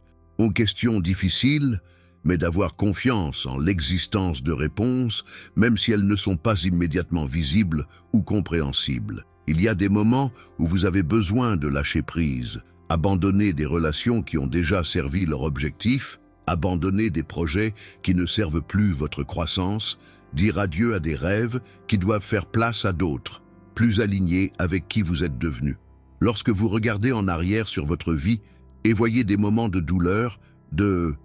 Speaker 1: questions difficiles, mais d'avoir confiance en l'existence de réponses, même si elles ne sont pas immédiatement visibles ou compréhensibles. Il y a des moments où vous avez besoin de lâcher prise, abandonner des relations qui ont déjà servi leur objectif, abandonner des projets qui ne servent plus votre croissance, dire adieu à des rêves qui doivent faire place à d'autres, plus alignés avec qui vous êtes devenu. Lorsque vous regardez en arrière sur votre vie et voyez des moments de douleur, de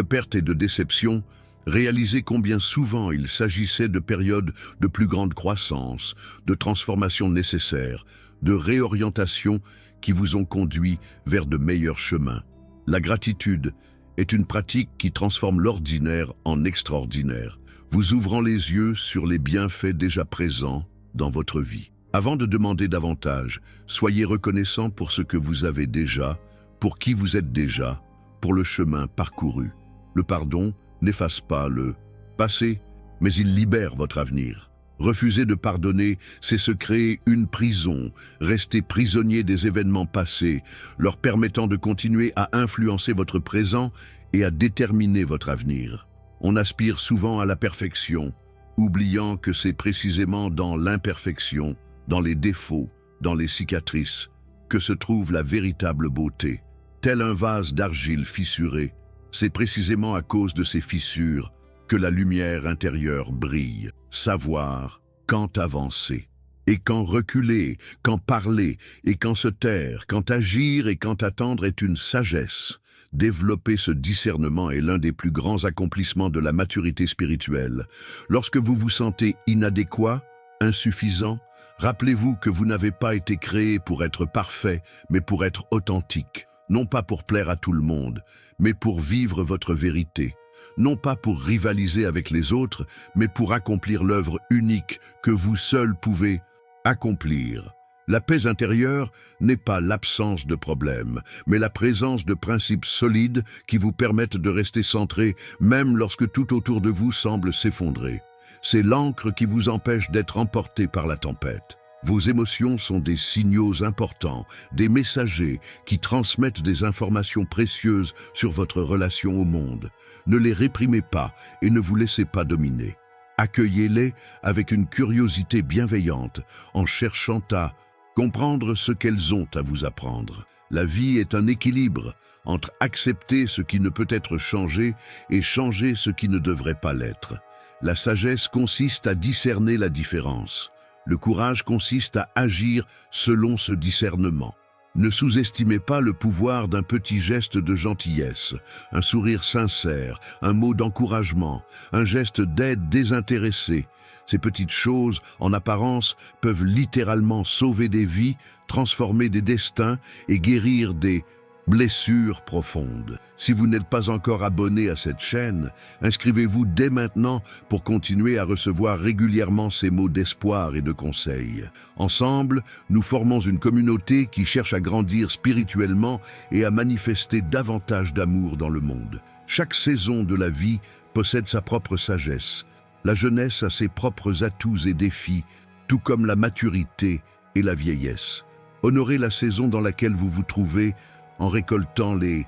Speaker 1: perte et de déception, réalisez combien souvent il s'agissait de périodes de plus grande croissance, de transformations nécessaires, de réorientation qui vous ont conduit vers de meilleurs chemins. La gratitude est une pratique qui transforme l'ordinaire en extraordinaire, vous ouvrant les yeux sur les bienfaits déjà présents dans votre vie. Avant de demander davantage, soyez reconnaissant pour ce que vous avez déjà, pour qui vous êtes déjà, pour le chemin parcouru. Le pardon n'efface pas le passé, mais il libère votre avenir. Refuser de pardonner, c'est se créer une prison, rester prisonnier des événements passés, leur permettant de continuer à influencer votre présent et à déterminer votre avenir. On aspire souvent à la perfection, oubliant que c'est précisément dans l'imperfection, dans les défauts, dans les cicatrices, que se trouve la véritable beauté. Tel un vase d'argile fissuré, c'est précisément à cause de ces fissures que la lumière intérieure brille. Savoir quand avancer, et quand reculer, quand parler, et quand se taire, quand agir et quand attendre est une sagesse. Développer ce discernement est l'un des plus grands accomplissements de la maturité spirituelle. Lorsque vous vous sentez inadéquat, insuffisant, rappelez-vous que vous n'avez pas été créé pour être parfait, mais pour être authentique. Non pas pour plaire à tout le monde, mais pour vivre votre vérité. Non pas pour rivaliser avec les autres, mais pour accomplir l'œuvre unique que vous seul pouvez accomplir. La paix intérieure n'est pas l'absence de problèmes, mais la présence de principes solides qui vous permettent de rester centré même lorsque tout autour de vous semble s'effondrer. C'est l'ancre qui vous empêche d'être emporté par la tempête. Vos émotions sont des signaux importants, des messagers qui transmettent des informations précieuses sur votre relation au monde. Ne les réprimez pas et ne vous laissez pas dominer. Accueillez-les avec une curiosité bienveillante, en cherchant à comprendre ce qu'elles ont à vous apprendre. La vie est un équilibre entre accepter ce qui ne peut être changé et changer ce qui ne devrait pas l'être. La sagesse consiste à discerner la différence. Le courage consiste à agir selon ce discernement. Ne sous-estimez pas le pouvoir d'un petit geste de gentillesse, un sourire sincère, un mot d'encouragement, un geste d'aide désintéressée. Ces petites choses, en apparence, peuvent littéralement sauver des vies, transformer des destins et guérir des blessures profondes. Si vous n'êtes pas encore abonné à cette chaîne, inscrivez-vous dès maintenant pour continuer à recevoir régulièrement ces mots d'espoir et de conseils. Ensemble, nous formons une communauté qui cherche à grandir spirituellement et à manifester davantage d'amour dans le monde. Chaque saison de la vie possède sa propre sagesse. La jeunesse a ses propres atouts et défis, tout comme la maturité et la vieillesse. Honorez la saison dans laquelle vous vous trouvez en récoltant les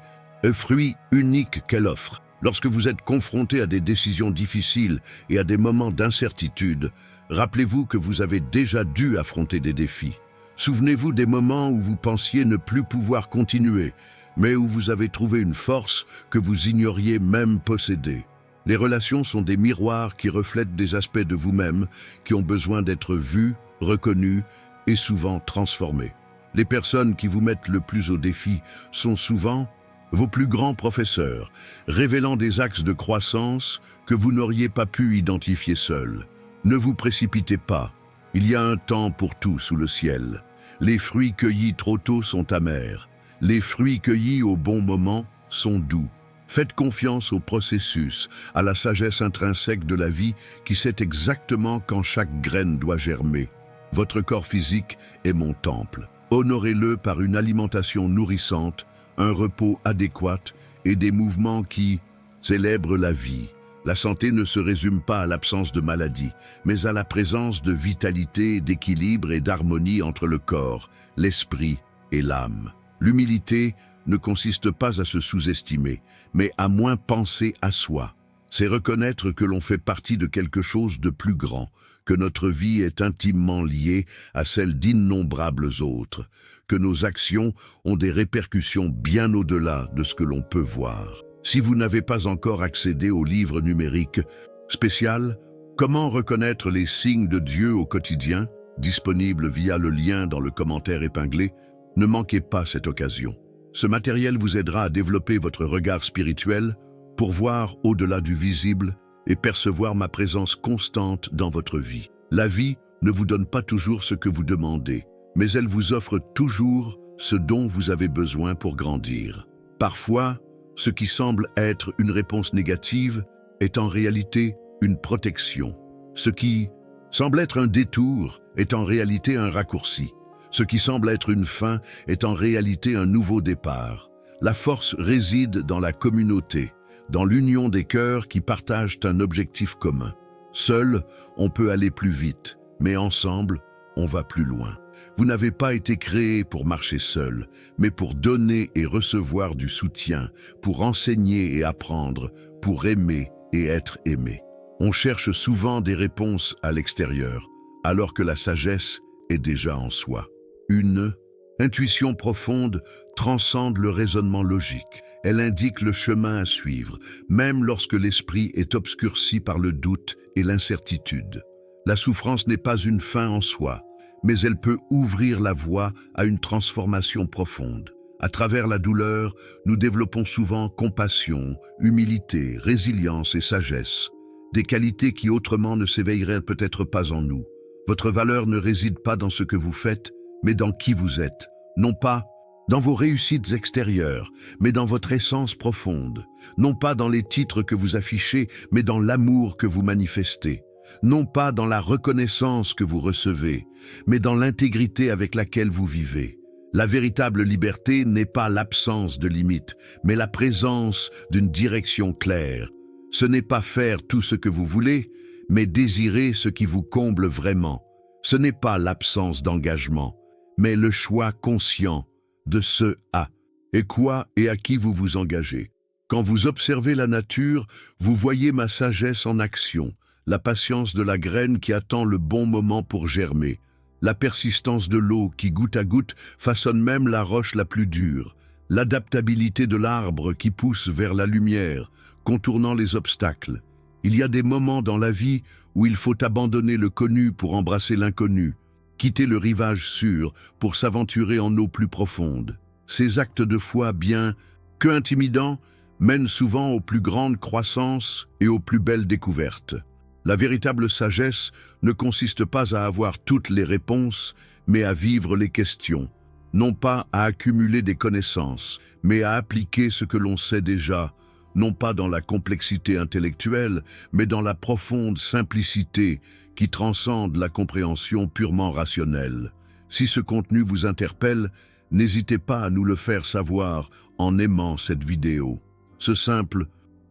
Speaker 1: fruits uniques qu'elle offre. Lorsque vous êtes confronté à des décisions difficiles et à des moments d'incertitude, rappelez-vous que vous avez déjà dû affronter des défis. Souvenez-vous des moments où vous pensiez ne plus pouvoir continuer, mais où vous avez trouvé une force que vous ignoriez même posséder. Les relations sont des miroirs qui reflètent des aspects de vous-même qui ont besoin d'être vus, reconnus et souvent transformés. Les personnes qui vous mettent le plus au défi sont souvent vos plus grands professeurs, révélant des axes de croissance que vous n'auriez pas pu identifier seul. Ne vous précipitez pas, il y a un temps pour tout sous le ciel. Les fruits cueillis trop tôt sont amers, les fruits cueillis au bon moment sont doux. Faites confiance au processus, à la sagesse intrinsèque de la vie qui sait exactement quand chaque graine doit germer. Votre corps physique est mon temple. Honorez-le par une alimentation nourrissante, un repos adéquat et des mouvements qui célèbrent la vie. La santé ne se résume pas à l'absence de maladie, mais à la présence de vitalité, d'équilibre et d'harmonie entre le corps, l'esprit et l'âme. L'humilité ne consiste pas à se sous-estimer, mais à moins penser à soi. C'est reconnaître que l'on fait partie de quelque chose de plus grand, que notre vie est intimement liée à celle d'innombrables autres, que nos actions ont des répercussions bien au-delà de ce que l'on peut voir. Si vous n'avez pas encore accédé au livre numérique spécial « Comment reconnaître les signes de Dieu au quotidien ?» disponible via le lien dans le commentaire épinglé, ne manquez pas cette occasion. Ce matériel vous aidera à développer votre regard spirituel pour voir au-delà du visible et percevoir ma présence constante dans votre vie. La vie ne vous donne pas toujours ce que vous demandez, mais elle vous offre toujours ce dont vous avez besoin pour grandir. Parfois, ce qui semble être une réponse négative est en réalité une protection. Ce qui semble être un détour est en réalité un raccourci. Ce qui semble être une fin est en réalité un nouveau départ. La force réside dans la communauté, dans l'union des cœurs qui partagent un objectif commun. Seul, on peut aller plus vite, mais ensemble, on va plus loin. Vous n'avez pas été créé pour marcher seul, mais pour donner et recevoir du soutien, pour enseigner et apprendre, pour aimer et être aimé. On cherche souvent des réponses à l'extérieur, alors que la sagesse est déjà en soi. Une intuition profonde transcende le raisonnement logique. Elle indique le chemin à suivre, même lorsque l'esprit est obscurci par le doute et l'incertitude. La souffrance n'est pas une fin en soi, mais elle peut ouvrir la voie à une transformation profonde. À travers la douleur, nous développons souvent compassion, humilité, résilience et sagesse, des qualités qui autrement ne s'éveilleraient peut-être pas en nous. Votre valeur ne réside pas dans ce que vous faites, mais dans qui vous êtes, non pas dans vos réussites extérieures, mais dans votre essence profonde, non pas dans les titres que vous affichez, mais dans l'amour que vous manifestez, non pas dans la reconnaissance que vous recevez, mais dans l'intégrité avec laquelle vous vivez. La véritable liberté n'est pas l'absence de limites, mais la présence d'une direction claire. Ce n'est pas faire tout ce que vous voulez, mais désirer ce qui vous comble vraiment. Ce n'est pas l'absence d'engagement, mais le choix conscient de ce à et quoi et à qui vous vous engagez. Quand vous observez la nature, vous voyez ma sagesse en action, la patience de la graine qui attend le bon moment pour germer, la persistance de l'eau qui goutte à goutte façonne même la roche la plus dure, l'adaptabilité de l'arbre qui pousse vers la lumière, contournant les obstacles. Il y a des moments dans la vie où il faut abandonner le connu pour embrasser l'inconnu, quitter le rivage sûr pour s'aventurer en eaux plus profondes. Ces actes de foi, bien que intimidants, mènent souvent aux plus grandes croissances et aux plus belles découvertes. La véritable sagesse ne consiste pas à avoir toutes les réponses, mais à vivre les questions, non pas à accumuler des connaissances, mais à appliquer ce que l'on sait déjà, non pas dans la complexité intellectuelle, mais dans la profonde simplicité qui transcende la compréhension purement rationnelle. Si ce contenu vous interpelle, n'hésitez pas à nous le faire savoir en aimant cette vidéo. Ce simple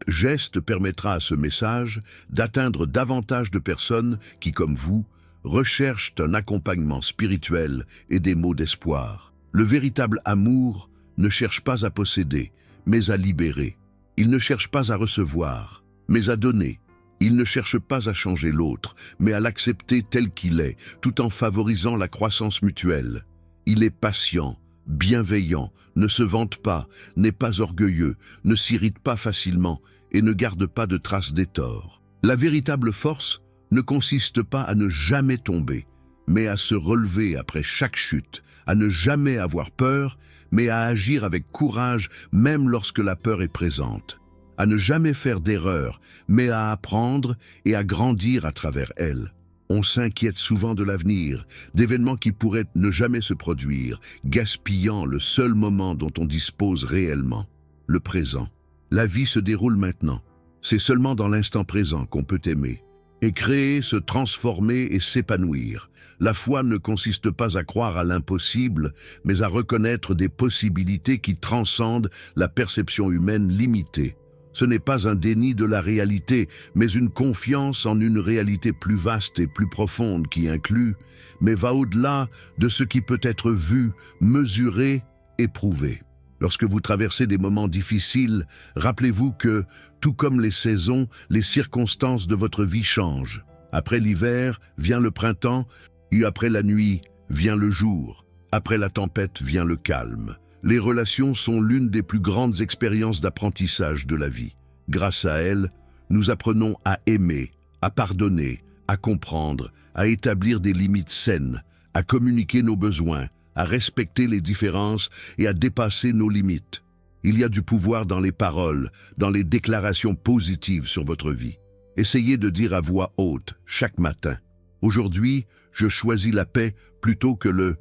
Speaker 1: geste permettra à ce message d'atteindre davantage de personnes qui, comme vous, recherchent un accompagnement spirituel et des mots d'espoir. Le véritable amour ne cherche pas à posséder, mais à libérer. Il ne cherche pas à recevoir, mais à donner. Il ne cherche pas à changer l'autre, mais à l'accepter tel qu'il est, tout en favorisant la croissance mutuelle. Il est patient, bienveillant, ne se vante pas, n'est pas orgueilleux, ne s'irrite pas facilement et ne garde pas de traces des torts. La véritable force ne consiste pas à ne jamais tomber, mais à se relever après chaque chute, à ne jamais avoir peur, mais à agir avec courage même lorsque la peur est présente, à ne jamais faire d'erreur, mais à apprendre et à grandir à travers elle. On s'inquiète souvent de l'avenir, d'événements qui pourraient ne jamais se produire, gaspillant le seul moment dont on dispose réellement, le présent. La vie se déroule maintenant. C'est seulement dans l'instant présent qu'on peut aimer. Et créer, se transformer et s'épanouir. La foi ne consiste pas à croire à l'impossible, mais à reconnaître des possibilités qui transcendent la perception humaine limitée. Ce n'est pas un déni de la réalité, mais une confiance en une réalité plus vaste et plus profonde qui inclut, mais va au-delà de ce qui peut être vu, mesuré éprouvé. Lorsque vous traversez des moments difficiles, rappelez-vous que, tout comme les saisons, les circonstances de votre vie changent. Après l'hiver vient le printemps, et après la nuit vient le jour. Après la tempête vient le calme. Les relations sont l'une des plus grandes expériences d'apprentissage de la vie. Grâce à elles, nous apprenons à aimer, à pardonner, à comprendre, à établir des limites saines, à communiquer nos besoins, à respecter les différences et à dépasser nos limites. Il y a du pouvoir dans les paroles, dans les déclarations positives sur votre vie. Essayez de dire à voix haute, chaque matin, « Aujourd'hui, je choisis la paix plutôt que le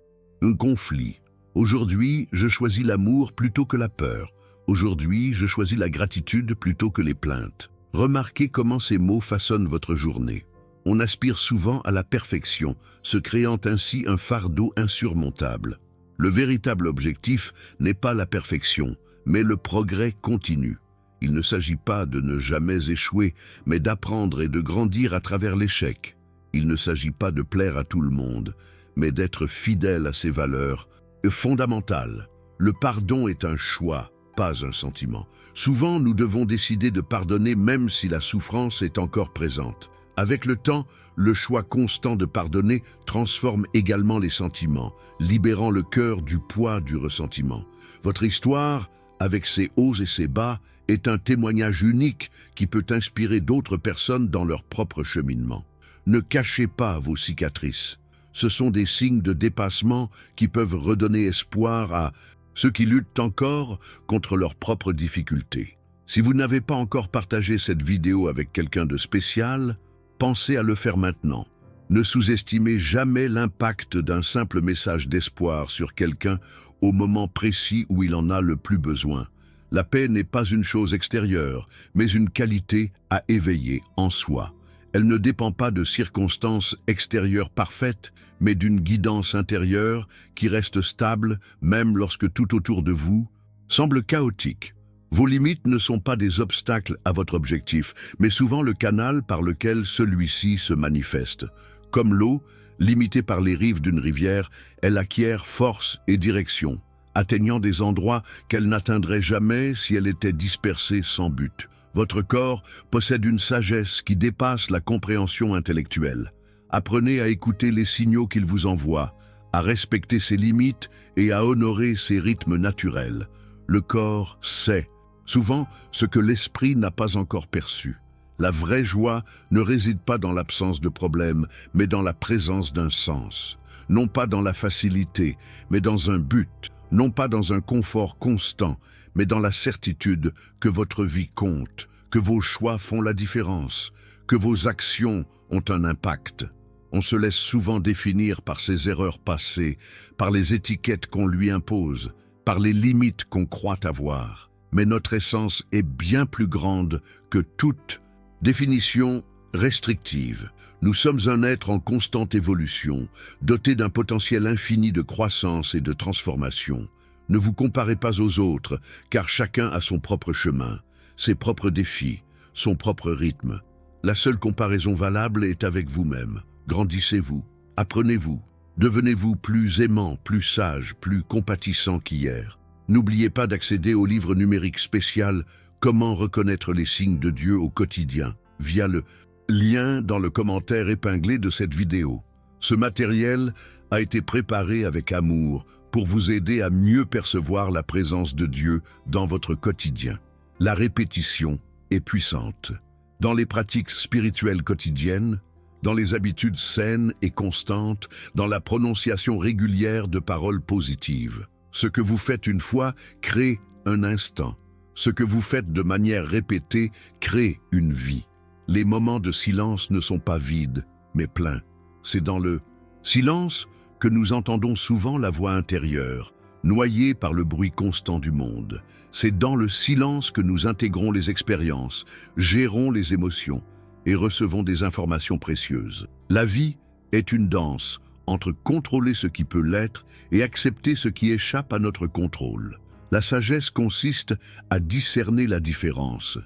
Speaker 1: conflit. Aujourd'hui, je choisis l'amour plutôt que la peur. Aujourd'hui, je choisis la gratitude plutôt que les plaintes. » Remarquez comment ces mots façonnent votre journée. On aspire souvent à la perfection, se créant ainsi un fardeau insurmontable. Le véritable objectif n'est pas la perfection, mais le progrès continu. Il ne s'agit pas de ne jamais échouer, mais d'apprendre et de grandir à travers l'échec. Il ne s'agit pas de plaire à tout le monde, mais d'être fidèle à ses valeurs fondamentales. Le pardon est un choix, pas un sentiment. Souvent, nous devons décider de pardonner même si la souffrance est encore présente. Avec le temps, le choix constant de pardonner transforme également les sentiments, libérant le cœur du poids du ressentiment. Votre histoire, avec ses hauts et ses bas, est un témoignage unique qui peut inspirer d'autres personnes dans leur propre cheminement. Ne cachez pas vos cicatrices. Ce sont des signes de dépassement qui peuvent redonner espoir à ceux qui luttent encore contre leurs propres difficultés. Si vous n'avez pas encore partagé cette vidéo avec quelqu'un de spécial, pensez à le faire maintenant. Ne sous-estimez jamais l'impact d'un simple message d'espoir sur quelqu'un au moment précis où il en a le plus besoin. La paix n'est pas une chose extérieure, mais une qualité à éveiller en soi. Elle ne dépend pas de circonstances extérieures parfaites, mais d'une guidance intérieure qui reste stable même lorsque tout autour de vous semble chaotique. Vos limites ne sont pas des obstacles à votre objectif, mais souvent le canal par lequel celui-ci se manifeste. Comme l'eau, limitée par les rives d'une rivière, elle acquiert force et direction, atteignant des endroits qu'elle n'atteindrait jamais si elle était dispersée sans but. Votre corps possède une sagesse qui dépasse la compréhension intellectuelle. Apprenez à écouter les signaux qu'il vous envoie, à respecter ses limites et à honorer ses rythmes naturels. Le corps sait souvent ce que l'esprit n'a pas encore perçu. La vraie joie ne réside pas dans l'absence de problèmes, mais dans la présence d'un sens. Non pas dans la facilité, mais dans un but. Non pas dans un confort constant, mais dans la certitude que votre vie compte, que vos choix font la différence, que vos actions ont un impact. On se laisse souvent définir par ses erreurs passées, par les étiquettes qu'on lui impose, par les limites qu'on croit avoir. Mais notre essence est bien plus grande que toute définition restrictive. Nous sommes un être en constante évolution, doté d'un potentiel infini de croissance et de transformation. Ne vous comparez pas aux autres, car chacun a son propre chemin, ses propres défis, son propre rythme. La seule comparaison valable est avec vous-même. Grandissez-vous, apprenez-vous, devenez-vous plus aimant, plus sage, plus compatissant qu'hier. N'oubliez pas d'accéder au livre numérique spécial « Comment reconnaître les signes de Dieu au quotidien » via le lien dans le commentaire épinglé de cette vidéo. Ce matériel a été préparé avec amour pour vous aider à mieux percevoir la présence de Dieu dans votre quotidien. La répétition est puissante. Dans les pratiques spirituelles quotidiennes, dans les habitudes saines et constantes, dans la prononciation régulière de paroles positives. Ce que vous faites une fois crée un instant. Ce que vous faites de manière répétée crée une vie. Les moments de silence ne sont pas vides, mais pleins. C'est dans le silence que nous entendons souvent la voix intérieure, noyée par le bruit constant du monde. C'est dans le silence que nous intégrons les expériences, gérons les émotions et recevons des informations précieuses. La vie est une danse entre contrôler ce qui peut l'être et accepter ce qui échappe à notre contrôle. La sagesse consiste à discerner la différence.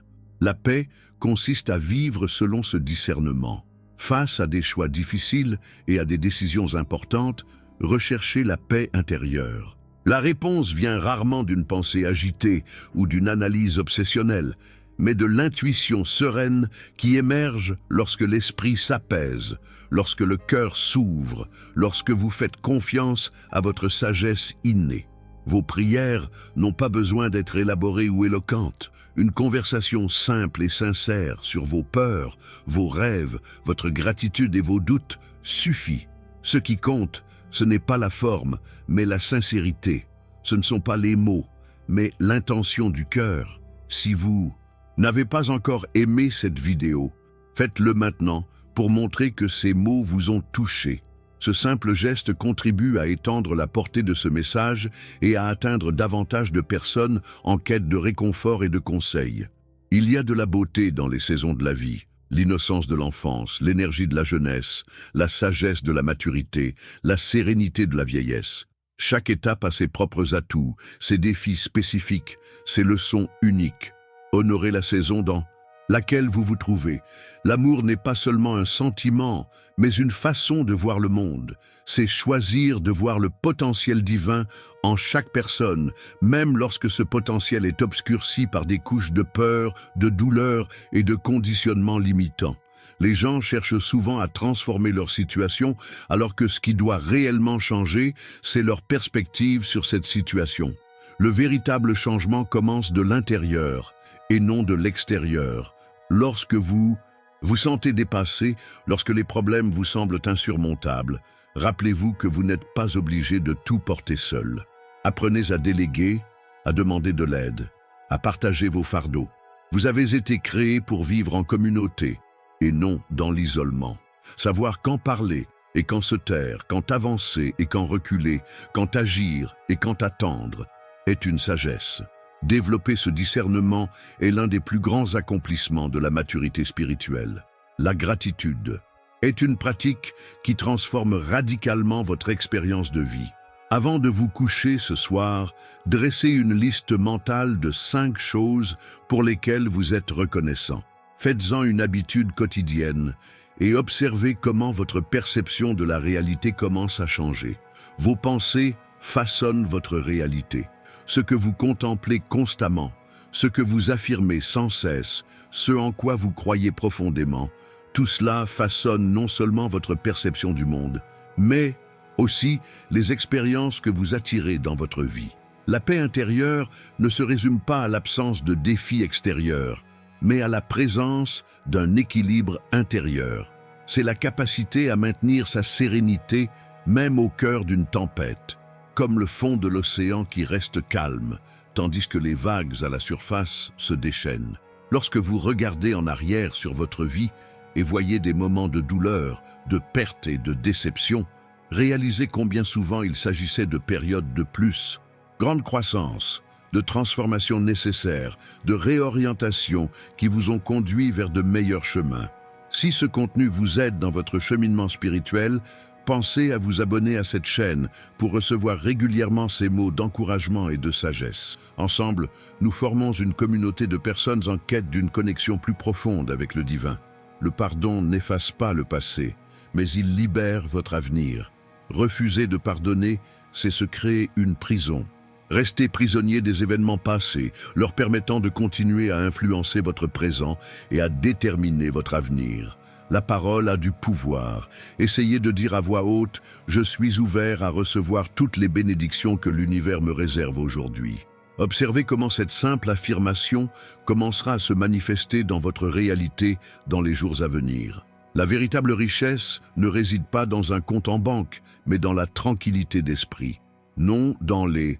Speaker 1: La paix consiste à vivre selon ce discernement. Face à des choix difficiles et à des décisions importantes, recherchez la paix intérieure. La réponse vient rarement d'une pensée agitée ou d'une analyse obsessionnelle, mais de l'intuition sereine qui émerge lorsque l'esprit s'apaise, lorsque le cœur s'ouvre, lorsque vous faites confiance à votre sagesse innée. Vos prières n'ont pas besoin d'être élaborées ou éloquentes. Une conversation simple et sincère sur vos peurs, vos rêves, votre gratitude et vos doutes suffit. Ce qui compte, ce n'est pas la forme, mais la sincérité. Ce ne sont pas les mots, mais l'intention du cœur. Si vous n'avez pas encore aimé cette vidéo, faites-le maintenant pour montrer que ces mots vous ont touché. Ce simple geste contribue à étendre la portée de ce message et à atteindre davantage de personnes en quête de réconfort et de conseils. Il y a de la beauté dans les saisons de la vie, l'innocence de l'enfance, l'énergie de la jeunesse, la sagesse de la maturité, la sérénité de la vieillesse. Chaque étape a ses propres atouts, ses défis spécifiques, ses leçons uniques. Honorez la saison dans laquelle vous vous trouvez. L'amour n'est pas seulement un sentiment, mais une façon de voir le monde. C'est choisir de voir le potentiel divin en chaque personne, même lorsque ce potentiel est obscurci par des couches de peur, de douleur et de conditionnements limitants. Les gens cherchent souvent à transformer leur situation, alors que ce qui doit réellement changer, c'est leur perspective sur cette situation. Le véritable changement commence de l'intérieur et non de l'extérieur. Lorsque vous vous sentez dépassé, lorsque les problèmes vous semblent insurmontables, rappelez-vous que vous n'êtes pas obligé de tout porter seul. Apprenez à déléguer, à demander de l'aide, à partager vos fardeaux. Vous avez été créé pour vivre en communauté et non dans l'isolement. Savoir quand parler et quand se taire, quand avancer et quand reculer, quand agir et quand attendre, est une sagesse. Développer ce discernement est l'un des plus grands accomplissements de la maturité spirituelle. La gratitude est une pratique qui transforme radicalement votre expérience de vie. Avant de vous coucher ce soir, dressez une liste mentale de 5 choses pour lesquelles vous êtes reconnaissant. Faites-en une habitude quotidienne et observez comment votre perception de la réalité commence à changer. Vos pensées façonnent votre réalité. Ce que vous contemplez constamment, ce que vous affirmez sans cesse, ce en quoi vous croyez profondément, tout cela façonne non seulement votre perception du monde, mais aussi les expériences que vous attirez dans votre vie. La paix intérieure ne se résume pas à l'absence de défis extérieurs, mais à la présence d'un équilibre intérieur. C'est la capacité à maintenir sa sérénité même au cœur d'une tempête, comme le fond de l'océan qui reste calme, tandis que les vagues à la surface se déchaînent. Lorsque vous regardez en arrière sur votre vie et voyez des moments de douleur, de perte et de déception, réalisez combien souvent il s'agissait de périodes de plus, grande croissance, de transformation nécessaire, de réorientation qui vous ont conduit vers de meilleurs chemins. Si ce contenu vous aide dans votre cheminement spirituel, pensez à vous abonner à cette chaîne pour recevoir régulièrement ces mots d'encouragement et de sagesse. Ensemble, nous formons une communauté de personnes en quête d'une connexion plus profonde avec le divin. Le pardon n'efface pas le passé, mais il libère votre avenir. Refuser de pardonner, c'est se créer une prison. Restez prisonnier des événements passés, leur permettant de continuer à influencer votre présent et à déterminer votre avenir. La parole a du pouvoir. Essayez de dire à voix haute « Je suis ouvert à recevoir toutes les bénédictions que l'univers me réserve aujourd'hui ». Observez comment cette simple affirmation commencera à se manifester dans votre réalité dans les jours à venir. La véritable richesse ne réside pas dans un compte en banque, mais dans la tranquillité d'esprit. Non dans les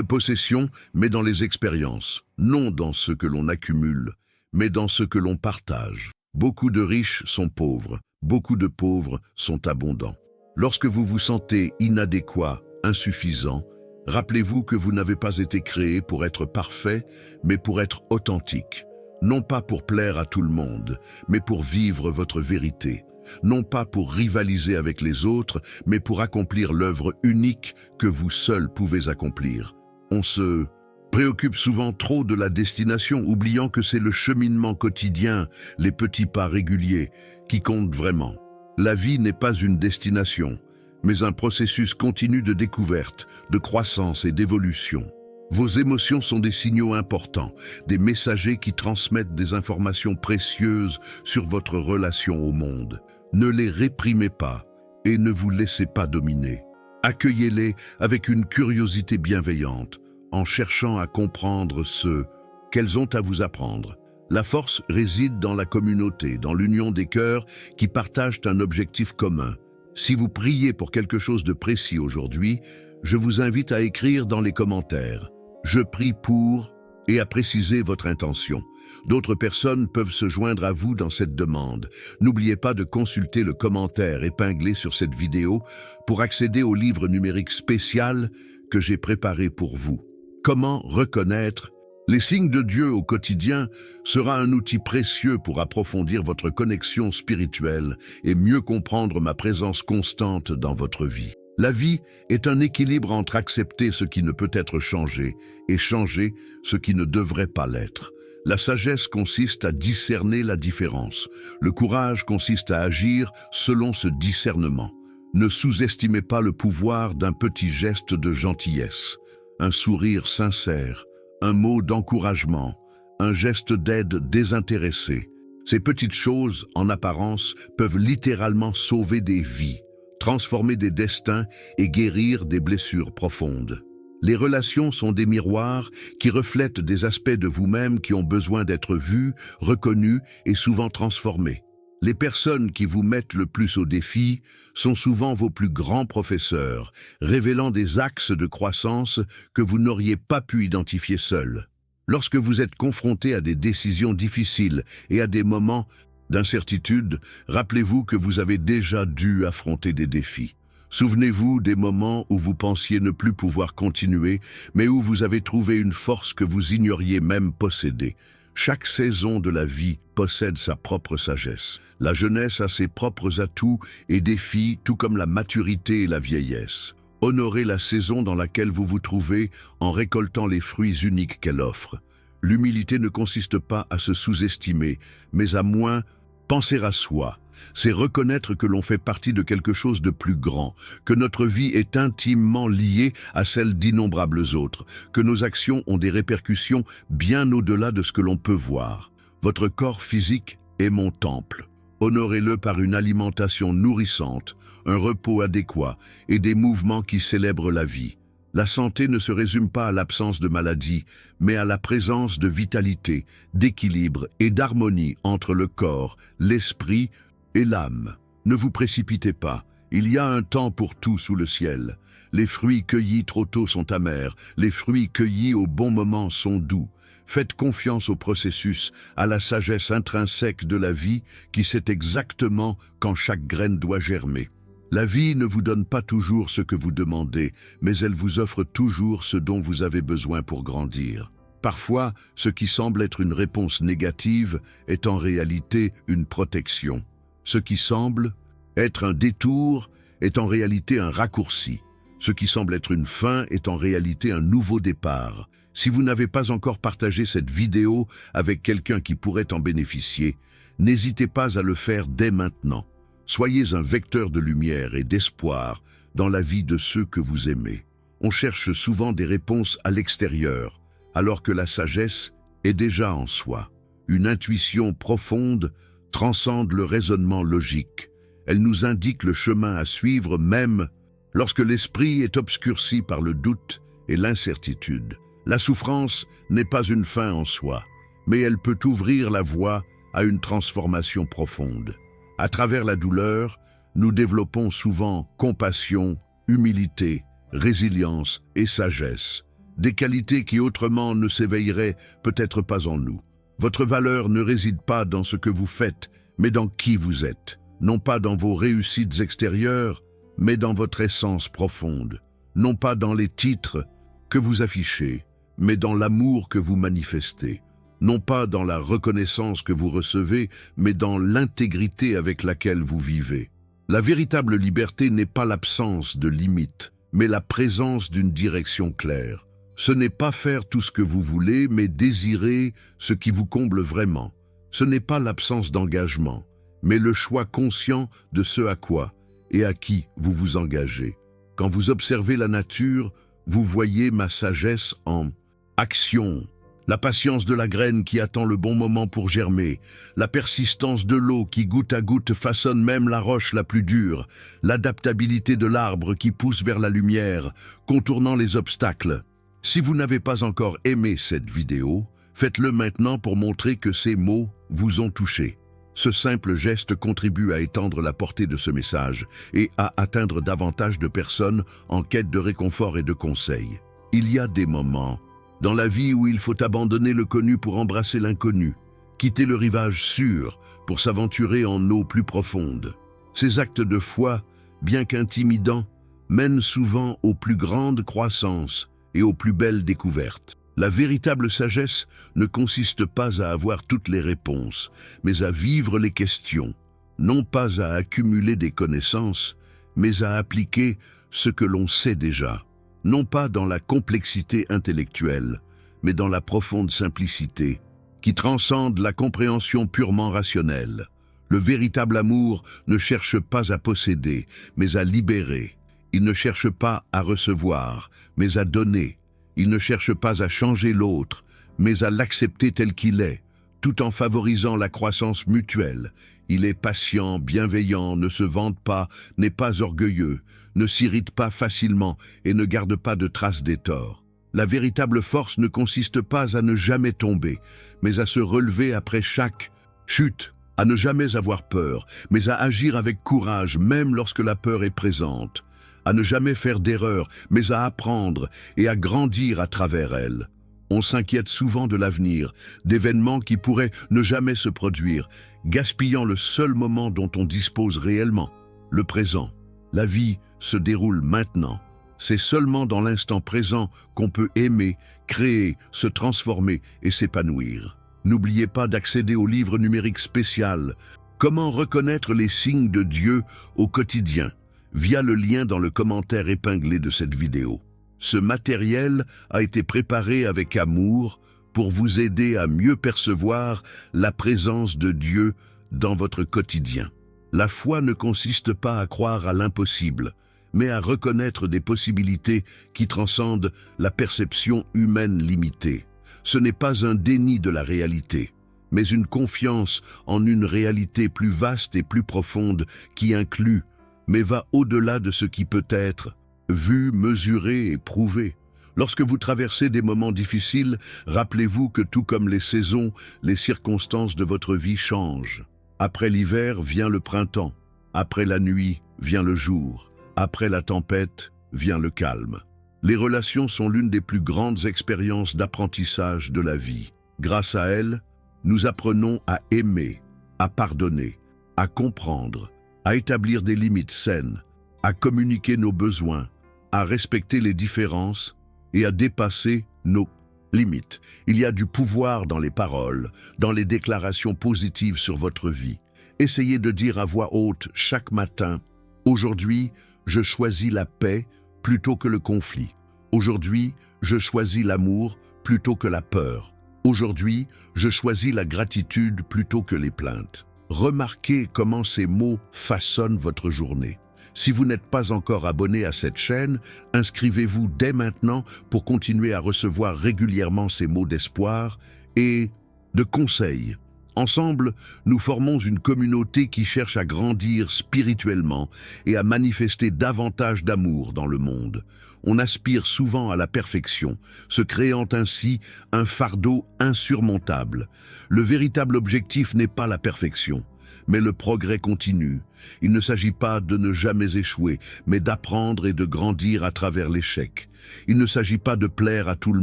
Speaker 1: possessions, mais dans les expériences. Non dans ce que l'on accumule, mais dans ce que l'on partage. Beaucoup de riches sont pauvres, beaucoup de pauvres sont abondants. Lorsque vous vous sentez inadéquat, insuffisant, rappelez-vous que vous n'avez pas été créé pour être parfait, mais pour être authentique. Non pas pour plaire à tout le monde, mais pour vivre votre vérité. Non pas pour rivaliser avec les autres, mais pour accomplir l'œuvre unique que vous seul pouvez accomplir. On se préoccupe souvent trop de la destination, oubliant que c'est le cheminement quotidien, les petits pas réguliers, qui comptent vraiment. La vie n'est pas une destination, mais un processus continu de découverte, de croissance et d'évolution. Vos émotions sont des signaux importants, des messagers qui transmettent des informations précieuses sur votre relation au monde. Ne les réprimez pas et ne vous laissez pas dominer. Accueillez-les avec une curiosité bienveillante, en cherchant à comprendre ce qu'elles ont à vous apprendre. La force réside dans la communauté, dans l'union des cœurs qui partagent un objectif commun. Si vous priez pour quelque chose de précis aujourd'hui, je vous invite à écrire dans les commentaires « Je prie pour » et à préciser votre intention. D'autres personnes peuvent se joindre à vous dans cette demande. N'oubliez pas de consulter le commentaire épinglé sur cette vidéo pour accéder au livre numérique spécial que j'ai préparé pour vous. Comment reconnaître les signes de Dieu au quotidien sera un outil précieux pour approfondir votre connexion spirituelle et mieux comprendre ma présence constante dans votre vie. La vie est un équilibre entre accepter ce qui ne peut être changé et changer ce qui ne devrait pas l'être. La sagesse consiste à discerner la différence. Le courage consiste à agir selon ce discernement. Ne sous-estimez pas le pouvoir d'un petit geste de gentillesse, un sourire sincère, un mot d'encouragement, un geste d'aide désintéressé. Ces petites choses, en apparence, peuvent littéralement sauver des vies, transformer des destins et guérir des blessures profondes. Les relations sont des miroirs qui reflètent des aspects de vous-même qui ont besoin d'être vus, reconnus et souvent transformés. Les personnes qui vous mettent le plus au défi sont souvent vos plus grands professeurs, révélant des axes de croissance que vous n'auriez pas pu identifier seul. Lorsque vous êtes confronté à des décisions difficiles et à des moments d'incertitude, rappelez-vous que vous avez déjà dû affronter des défis. Souvenez-vous des moments où vous pensiez ne plus pouvoir continuer, mais où vous avez trouvé une force que vous ignoriez même posséder. Chaque saison de la vie possède sa propre sagesse. La jeunesse a ses propres atouts et défis, tout comme la maturité et la vieillesse. Honorez la saison dans laquelle vous vous trouvez en récoltant les fruits uniques qu'elle offre. L'humilité ne consiste pas à se sous-estimer, mais à moins penser à soi. C'est reconnaître que l'on fait partie de quelque chose de plus grand, que notre vie est intimement liée à celle d'innombrables autres, que nos actions ont des répercussions bien au-delà de ce que l'on peut voir. Votre corps physique est mon temple. Honorez-le par une alimentation nourrissante, un repos adéquat et des mouvements qui célèbrent la vie. La santé ne se résume pas à l'absence de maladie, mais à la présence de vitalité, d'équilibre et d'harmonie entre le corps, l'esprit et l'âme. Ne vous précipitez pas, il y a un temps pour tout sous le ciel. Les fruits cueillis trop tôt sont amers, les fruits cueillis au bon moment sont doux. Faites confiance au processus, à la sagesse intrinsèque de la vie qui sait exactement quand chaque graine doit germer. La vie ne vous donne pas toujours ce que vous demandez, mais elle vous offre toujours ce dont vous avez besoin pour grandir. Parfois, ce qui semble être une réponse négative est en réalité une protection. Ce qui semble être un détour est en réalité un raccourci. Ce qui semble être une fin est en réalité un nouveau départ. Si vous n'avez pas encore partagé cette vidéo avec quelqu'un qui pourrait en bénéficier, n'hésitez pas à le faire dès maintenant. Soyez un vecteur de lumière et d'espoir dans la vie de ceux que vous aimez. On cherche souvent des réponses à l'extérieur, alors que la sagesse est déjà en soi. Une intuition profonde transcende le raisonnement logique. Elle nous indique le chemin à suivre même lorsque l'esprit est obscurci par le doute et l'incertitude. La souffrance n'est pas une fin en soi, mais elle peut ouvrir la voie à une transformation profonde. À travers la douleur, nous développons souvent compassion, humilité, résilience et sagesse, des qualités qui autrement ne s'éveilleraient peut-être pas en nous. Votre valeur ne réside pas dans ce que vous faites, mais dans qui vous êtes, non pas dans vos réussites extérieures, mais dans votre essence profonde, non pas dans les titres que vous affichez, mais dans l'amour que vous manifestez, non pas dans la reconnaissance que vous recevez, mais dans l'intégrité avec laquelle vous vivez. La véritable liberté n'est pas l'absence de limites, mais la présence d'une direction claire. Ce n'est pas faire tout ce que vous voulez, mais désirer ce qui vous comble vraiment. Ce n'est pas l'absence d'engagement, mais le choix conscient de ce à quoi et à qui vous vous engagez. Quand vous observez la nature, vous voyez ma sagesse en action. La patience de la graine qui attend le bon moment pour germer, la persistance de l'eau qui goutte à goutte façonne même la roche la plus dure, l'adaptabilité de l'arbre qui pousse vers la lumière, contournant les obstacles. Si vous n'avez pas encore aimé cette vidéo, faites-le maintenant pour montrer que ces mots vous ont touché. Ce simple geste contribue à étendre la portée de ce message et à atteindre davantage de personnes en quête de réconfort et de conseils. Il y a des moments dans la vie où il faut abandonner le connu pour embrasser l'inconnu, quitter le rivage sûr pour s'aventurer en eaux plus profondes. Ces actes de foi, bien qu'intimidants, mènent souvent aux plus grandes croissances et aux plus belles découvertes. La véritable sagesse ne consiste pas à avoir toutes les réponses, mais à vivre les questions, non pas à accumuler des connaissances, mais à appliquer ce que l'on sait déjà. Non pas dans la complexité intellectuelle, mais dans la profonde simplicité, qui transcende la compréhension purement rationnelle. Le véritable amour ne cherche pas à posséder, mais à libérer. Il ne cherche pas à recevoir, mais à donner. Il ne cherche pas à changer l'autre, mais à l'accepter tel qu'il est, tout en favorisant la croissance mutuelle. Il est patient, bienveillant, ne se vante pas, n'est pas orgueilleux, ne s'irrite pas facilement et ne garde pas de traces des torts. La véritable force ne consiste pas à ne jamais tomber, mais à se relever après chaque chute, à ne jamais avoir peur, mais à agir avec courage même lorsque la peur est présente, à ne jamais faire d'erreur, mais à apprendre et à grandir à travers elle. On s'inquiète souvent de l'avenir, d'événements qui pourraient ne jamais se produire, gaspillant le seul moment dont on dispose réellement, le présent. La vie se déroule maintenant. C'est seulement dans l'instant présent qu'on peut aimer, créer, se transformer et s'épanouir. N'oubliez pas d'accéder au livre numérique spécial « Comment reconnaître les signes de Dieu au quotidien » via le lien dans le commentaire épinglé de cette vidéo. Ce matériel a été préparé avec amour pour vous aider à mieux percevoir la présence de Dieu dans votre quotidien. La foi ne consiste pas à croire à l'impossible, mais à reconnaître des possibilités qui transcendent la perception humaine limitée. Ce n'est pas un déni de la réalité, mais une confiance en une réalité plus vaste et plus profonde qui inclut, mais va au-delà de ce qui peut être vu, mesuré et prouvé. Lorsque vous traversez des moments difficiles, rappelez-vous que tout comme les saisons, les circonstances de votre vie changent. Après l'hiver vient le printemps, après la nuit vient le jour, après la tempête vient le calme. Les relations sont l'une des plus grandes expériences d'apprentissage de la vie. Grâce à elles, nous apprenons à aimer, à pardonner, à comprendre, à établir des limites saines, à communiquer nos besoins, à respecter les différences et à dépasser nos limites. Il y a du pouvoir dans les paroles, dans les déclarations positives sur votre vie. Essayez de dire à voix haute chaque matin « Aujourd'hui, je choisis la paix plutôt que le conflit. Aujourd'hui, je choisis l'amour plutôt que la peur. Aujourd'hui, je choisis la gratitude plutôt que les plaintes. » Remarquez comment ces mots façonnent votre journée. Si vous n'êtes pas encore abonné à cette chaîne, inscrivez-vous dès maintenant pour continuer à recevoir régulièrement ces mots d'espoir et de conseils. Ensemble, nous formons une communauté qui cherche à grandir spirituellement et à manifester davantage d'amour dans le monde. On aspire souvent à la perfection, se créant ainsi un fardeau insurmontable. Le véritable objectif n'est pas la perfection, mais le progrès continu. Il ne s'agit pas de ne jamais échouer, mais d'apprendre et de grandir à travers l'échec. Il ne s'agit pas de plaire à tout le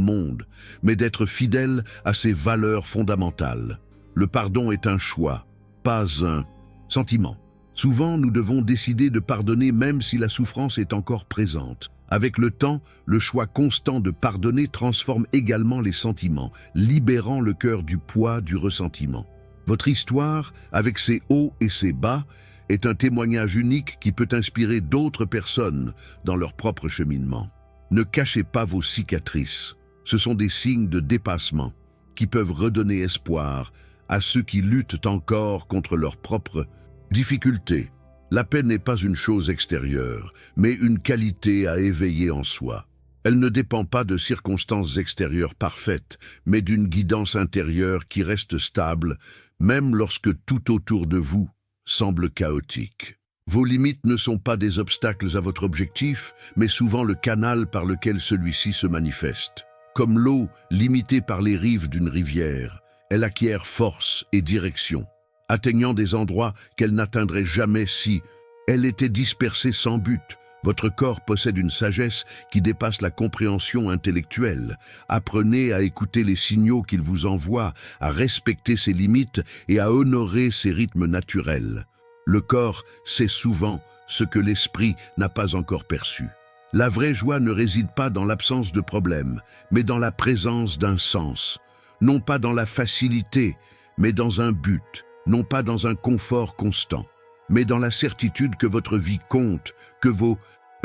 Speaker 1: monde, mais d'être fidèle à ses valeurs fondamentales. Le pardon est un choix, pas un sentiment. Souvent, nous devons décider de pardonner même si la souffrance est encore présente. Avec le temps, le choix constant de pardonner transforme également les sentiments, libérant le cœur du poids du ressentiment. Votre histoire, avec ses hauts et ses bas, est un témoignage unique qui peut inspirer d'autres personnes dans leur propre cheminement. Ne cachez pas vos cicatrices. Ce sont des signes de dépassement qui peuvent redonner espoir à ceux qui luttent encore contre leurs propres difficultés. La paix n'est pas une chose extérieure, mais une qualité à éveiller en soi. Elle ne dépend pas de circonstances extérieures parfaites, mais d'une guidance intérieure qui reste stable, même lorsque tout autour de vous semble chaotique. Vos limites ne sont pas des obstacles à votre objectif, mais souvent le canal par lequel celui-ci se manifeste. Comme l'eau limitée par les rives d'une rivière, elle acquiert force et direction, atteignant des endroits qu'elle n'atteindrait jamais si elle était dispersée sans but. Votre corps possède une sagesse qui dépasse la compréhension intellectuelle. Apprenez à écouter les signaux qu'il vous envoie, à respecter ses limites et à honorer ses rythmes naturels. Le corps sait souvent ce que l'esprit n'a pas encore perçu. La vraie joie ne réside pas dans l'absence de problèmes, mais dans la présence d'un sens. Non pas dans la facilité, mais dans un but. Non pas dans un confort constant, mais dans la certitude que votre vie compte, que vos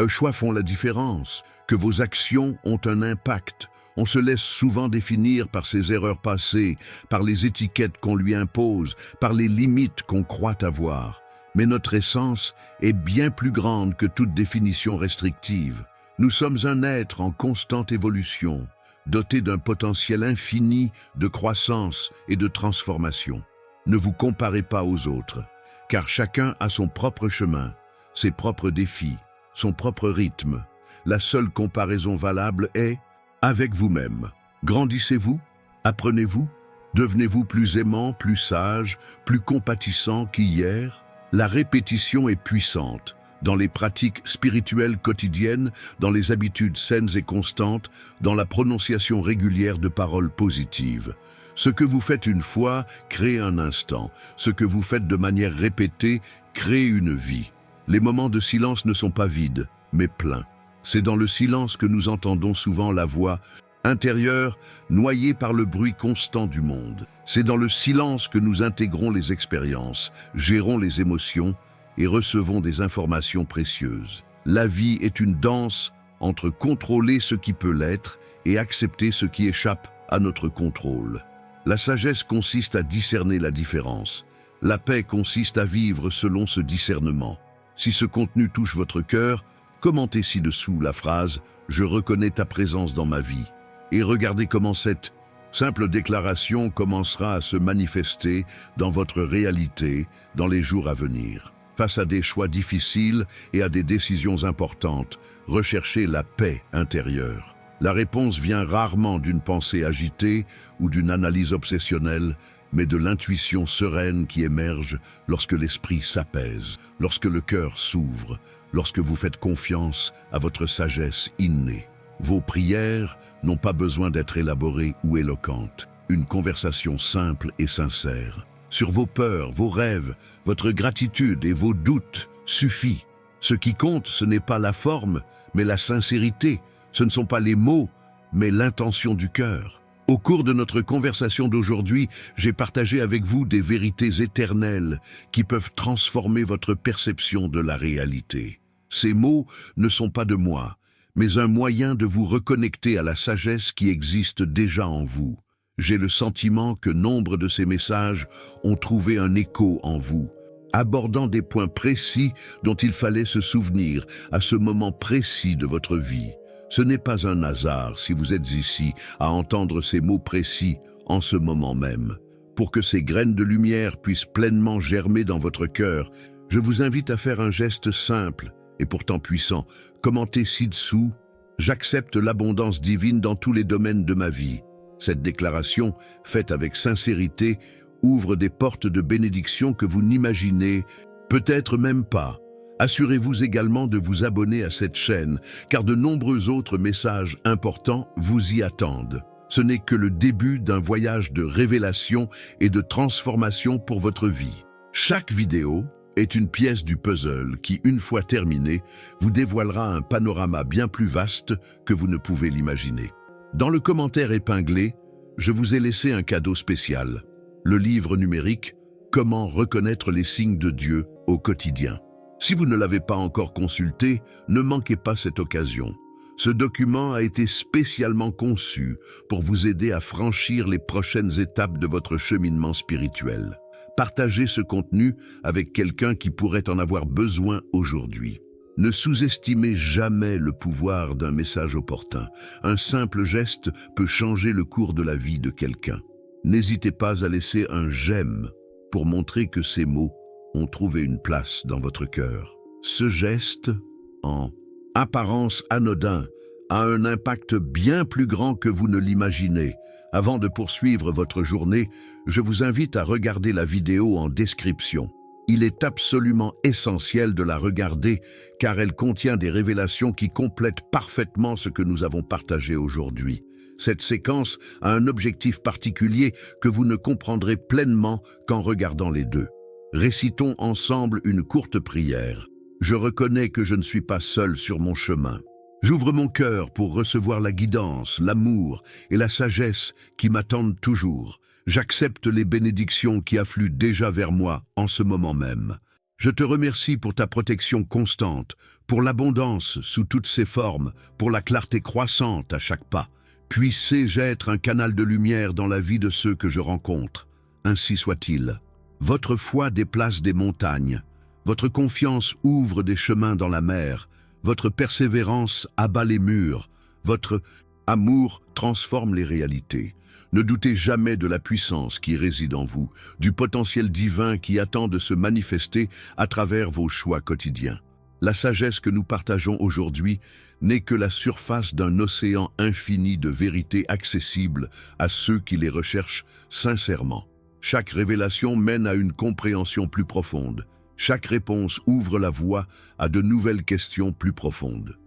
Speaker 1: choix font la différence, que vos actions ont un impact. On se laisse souvent définir par ses erreurs passées, par les étiquettes qu'on lui impose, par les limites qu'on croit avoir. Mais notre essence est bien plus grande que toute définition restrictive. Nous sommes un être en constante évolution, doté d'un potentiel infini de croissance et de transformation. Ne vous comparez pas aux autres, car chacun a son propre chemin, ses propres défis, son propre rythme. La seule comparaison valable est avec vous-même. Grandissez-vous, apprenez-vous, devenez-vous plus aimant, plus sage, plus compatissant qu'hier. La répétition est puissante. Dans les pratiques spirituelles quotidiennes, dans les habitudes saines et constantes, dans la prononciation régulière de paroles positives. Ce que vous faites une fois crée un instant. Ce que vous faites de manière répétée crée une vie. Les moments de silence ne sont pas vides, mais pleins. C'est dans le silence que nous entendons souvent la voix intérieure, noyée par le bruit constant du monde. C'est dans le silence que nous intégrons les expériences, gérons les émotions et recevons des informations précieuses. La vie est une danse entre contrôler ce qui peut l'être et accepter ce qui échappe à notre contrôle. La sagesse consiste à discerner la différence. La paix consiste à vivre selon ce discernement. Si ce contenu touche votre cœur, commentez ci-dessous la phrase « Je reconnais ta présence dans ma vie » et regardez comment cette simple déclaration commencera à se manifester dans votre réalité dans les jours à venir. Face à des choix difficiles et à des décisions importantes, recherchez la paix intérieure. La réponse vient rarement d'une pensée agitée ou d'une analyse obsessionnelle, mais de l'intuition sereine qui émerge lorsque l'esprit s'apaise, lorsque le cœur s'ouvre, lorsque vous faites confiance à votre sagesse innée. Vos prières n'ont pas besoin d'être élaborées ou éloquentes. Une conversation simple et sincère. Sur vos peurs, vos rêves, votre gratitude et vos doutes suffit. Ce qui compte, ce n'est pas la forme, mais la sincérité. Ce ne sont pas les mots, mais l'intention du cœur. Au cours de notre conversation d'aujourd'hui, j'ai partagé avec vous des vérités éternelles qui peuvent transformer votre perception de la réalité. Ces mots ne sont pas de moi, mais un moyen de vous reconnecter à la sagesse qui existe déjà en vous. J'ai le sentiment que nombre de ces messages ont trouvé un écho en vous, abordant des points précis dont il fallait se souvenir à ce moment précis de votre vie. Ce n'est pas un hasard si vous êtes ici à entendre ces mots précis en ce moment même. Pour que ces graines de lumière puissent pleinement germer dans votre cœur, je vous invite à faire un geste simple et pourtant puissant. Commentez ci-dessous « J'accepte l'abondance divine dans tous les domaines de ma vie ». Cette déclaration, faite avec sincérité, ouvre des portes de bénédiction que vous n'imaginez peut-être même pas. Assurez-vous également de vous abonner à cette chaîne, car de nombreux autres messages importants vous y attendent. Ce n'est que le début d'un voyage de révélation et de transformation pour votre vie. Chaque vidéo est une pièce du puzzle qui, une fois terminée, vous dévoilera un panorama bien plus vaste que vous ne pouvez l'imaginer. Dans le commentaire épinglé, je vous ai laissé un cadeau spécial, le livre numérique « Comment reconnaître les signes de Dieu au quotidien ». Si vous ne l'avez pas encore consulté, ne manquez pas cette occasion. Ce document a été spécialement conçu pour vous aider à franchir les prochaines étapes de votre cheminement spirituel. Partagez ce contenu avec quelqu'un qui pourrait en avoir besoin aujourd'hui. Ne sous-estimez jamais le pouvoir d'un message opportun. Un simple geste peut changer le cours de la vie de quelqu'un. N'hésitez pas à laisser un j'aime pour montrer que ces mots ont trouvé une place dans votre cœur. Ce geste, en apparence anodin, a un impact bien plus grand que vous ne l'imaginez. Avant de poursuivre votre journée, je vous invite à regarder la vidéo en description. Il est absolument essentiel de la regarder car elle contient des révélations qui complètent parfaitement ce que nous avons partagé aujourd'hui. Cette séquence a un objectif particulier que vous ne comprendrez pleinement qu'en regardant les deux. Récitons ensemble une courte prière. Je reconnais que je ne suis pas seul sur mon chemin. J'ouvre mon cœur pour recevoir la guidance, l'amour et la sagesse qui m'attendent toujours. J'accepte les bénédictions qui affluent déjà vers moi en ce moment même. Je te remercie pour ta protection constante, pour l'abondance sous toutes ses formes, pour la clarté croissante à chaque pas. Puissé-je être un canal de lumière dans la vie de ceux que je rencontre. Ainsi soit-il. Votre foi déplace des montagnes. Votre confiance ouvre des chemins dans la mer. Votre persévérance abat les murs. Votre amour transforme les réalités. Ne doutez jamais de la puissance qui réside en vous, du potentiel divin qui attend de se manifester à travers vos choix quotidiens. La sagesse que nous partageons aujourd'hui n'est que la surface d'un océan infini de vérités accessibles à ceux qui les recherchent sincèrement. Chaque révélation mène à une compréhension plus profonde. Chaque réponse ouvre la voie à de nouvelles questions plus profondes.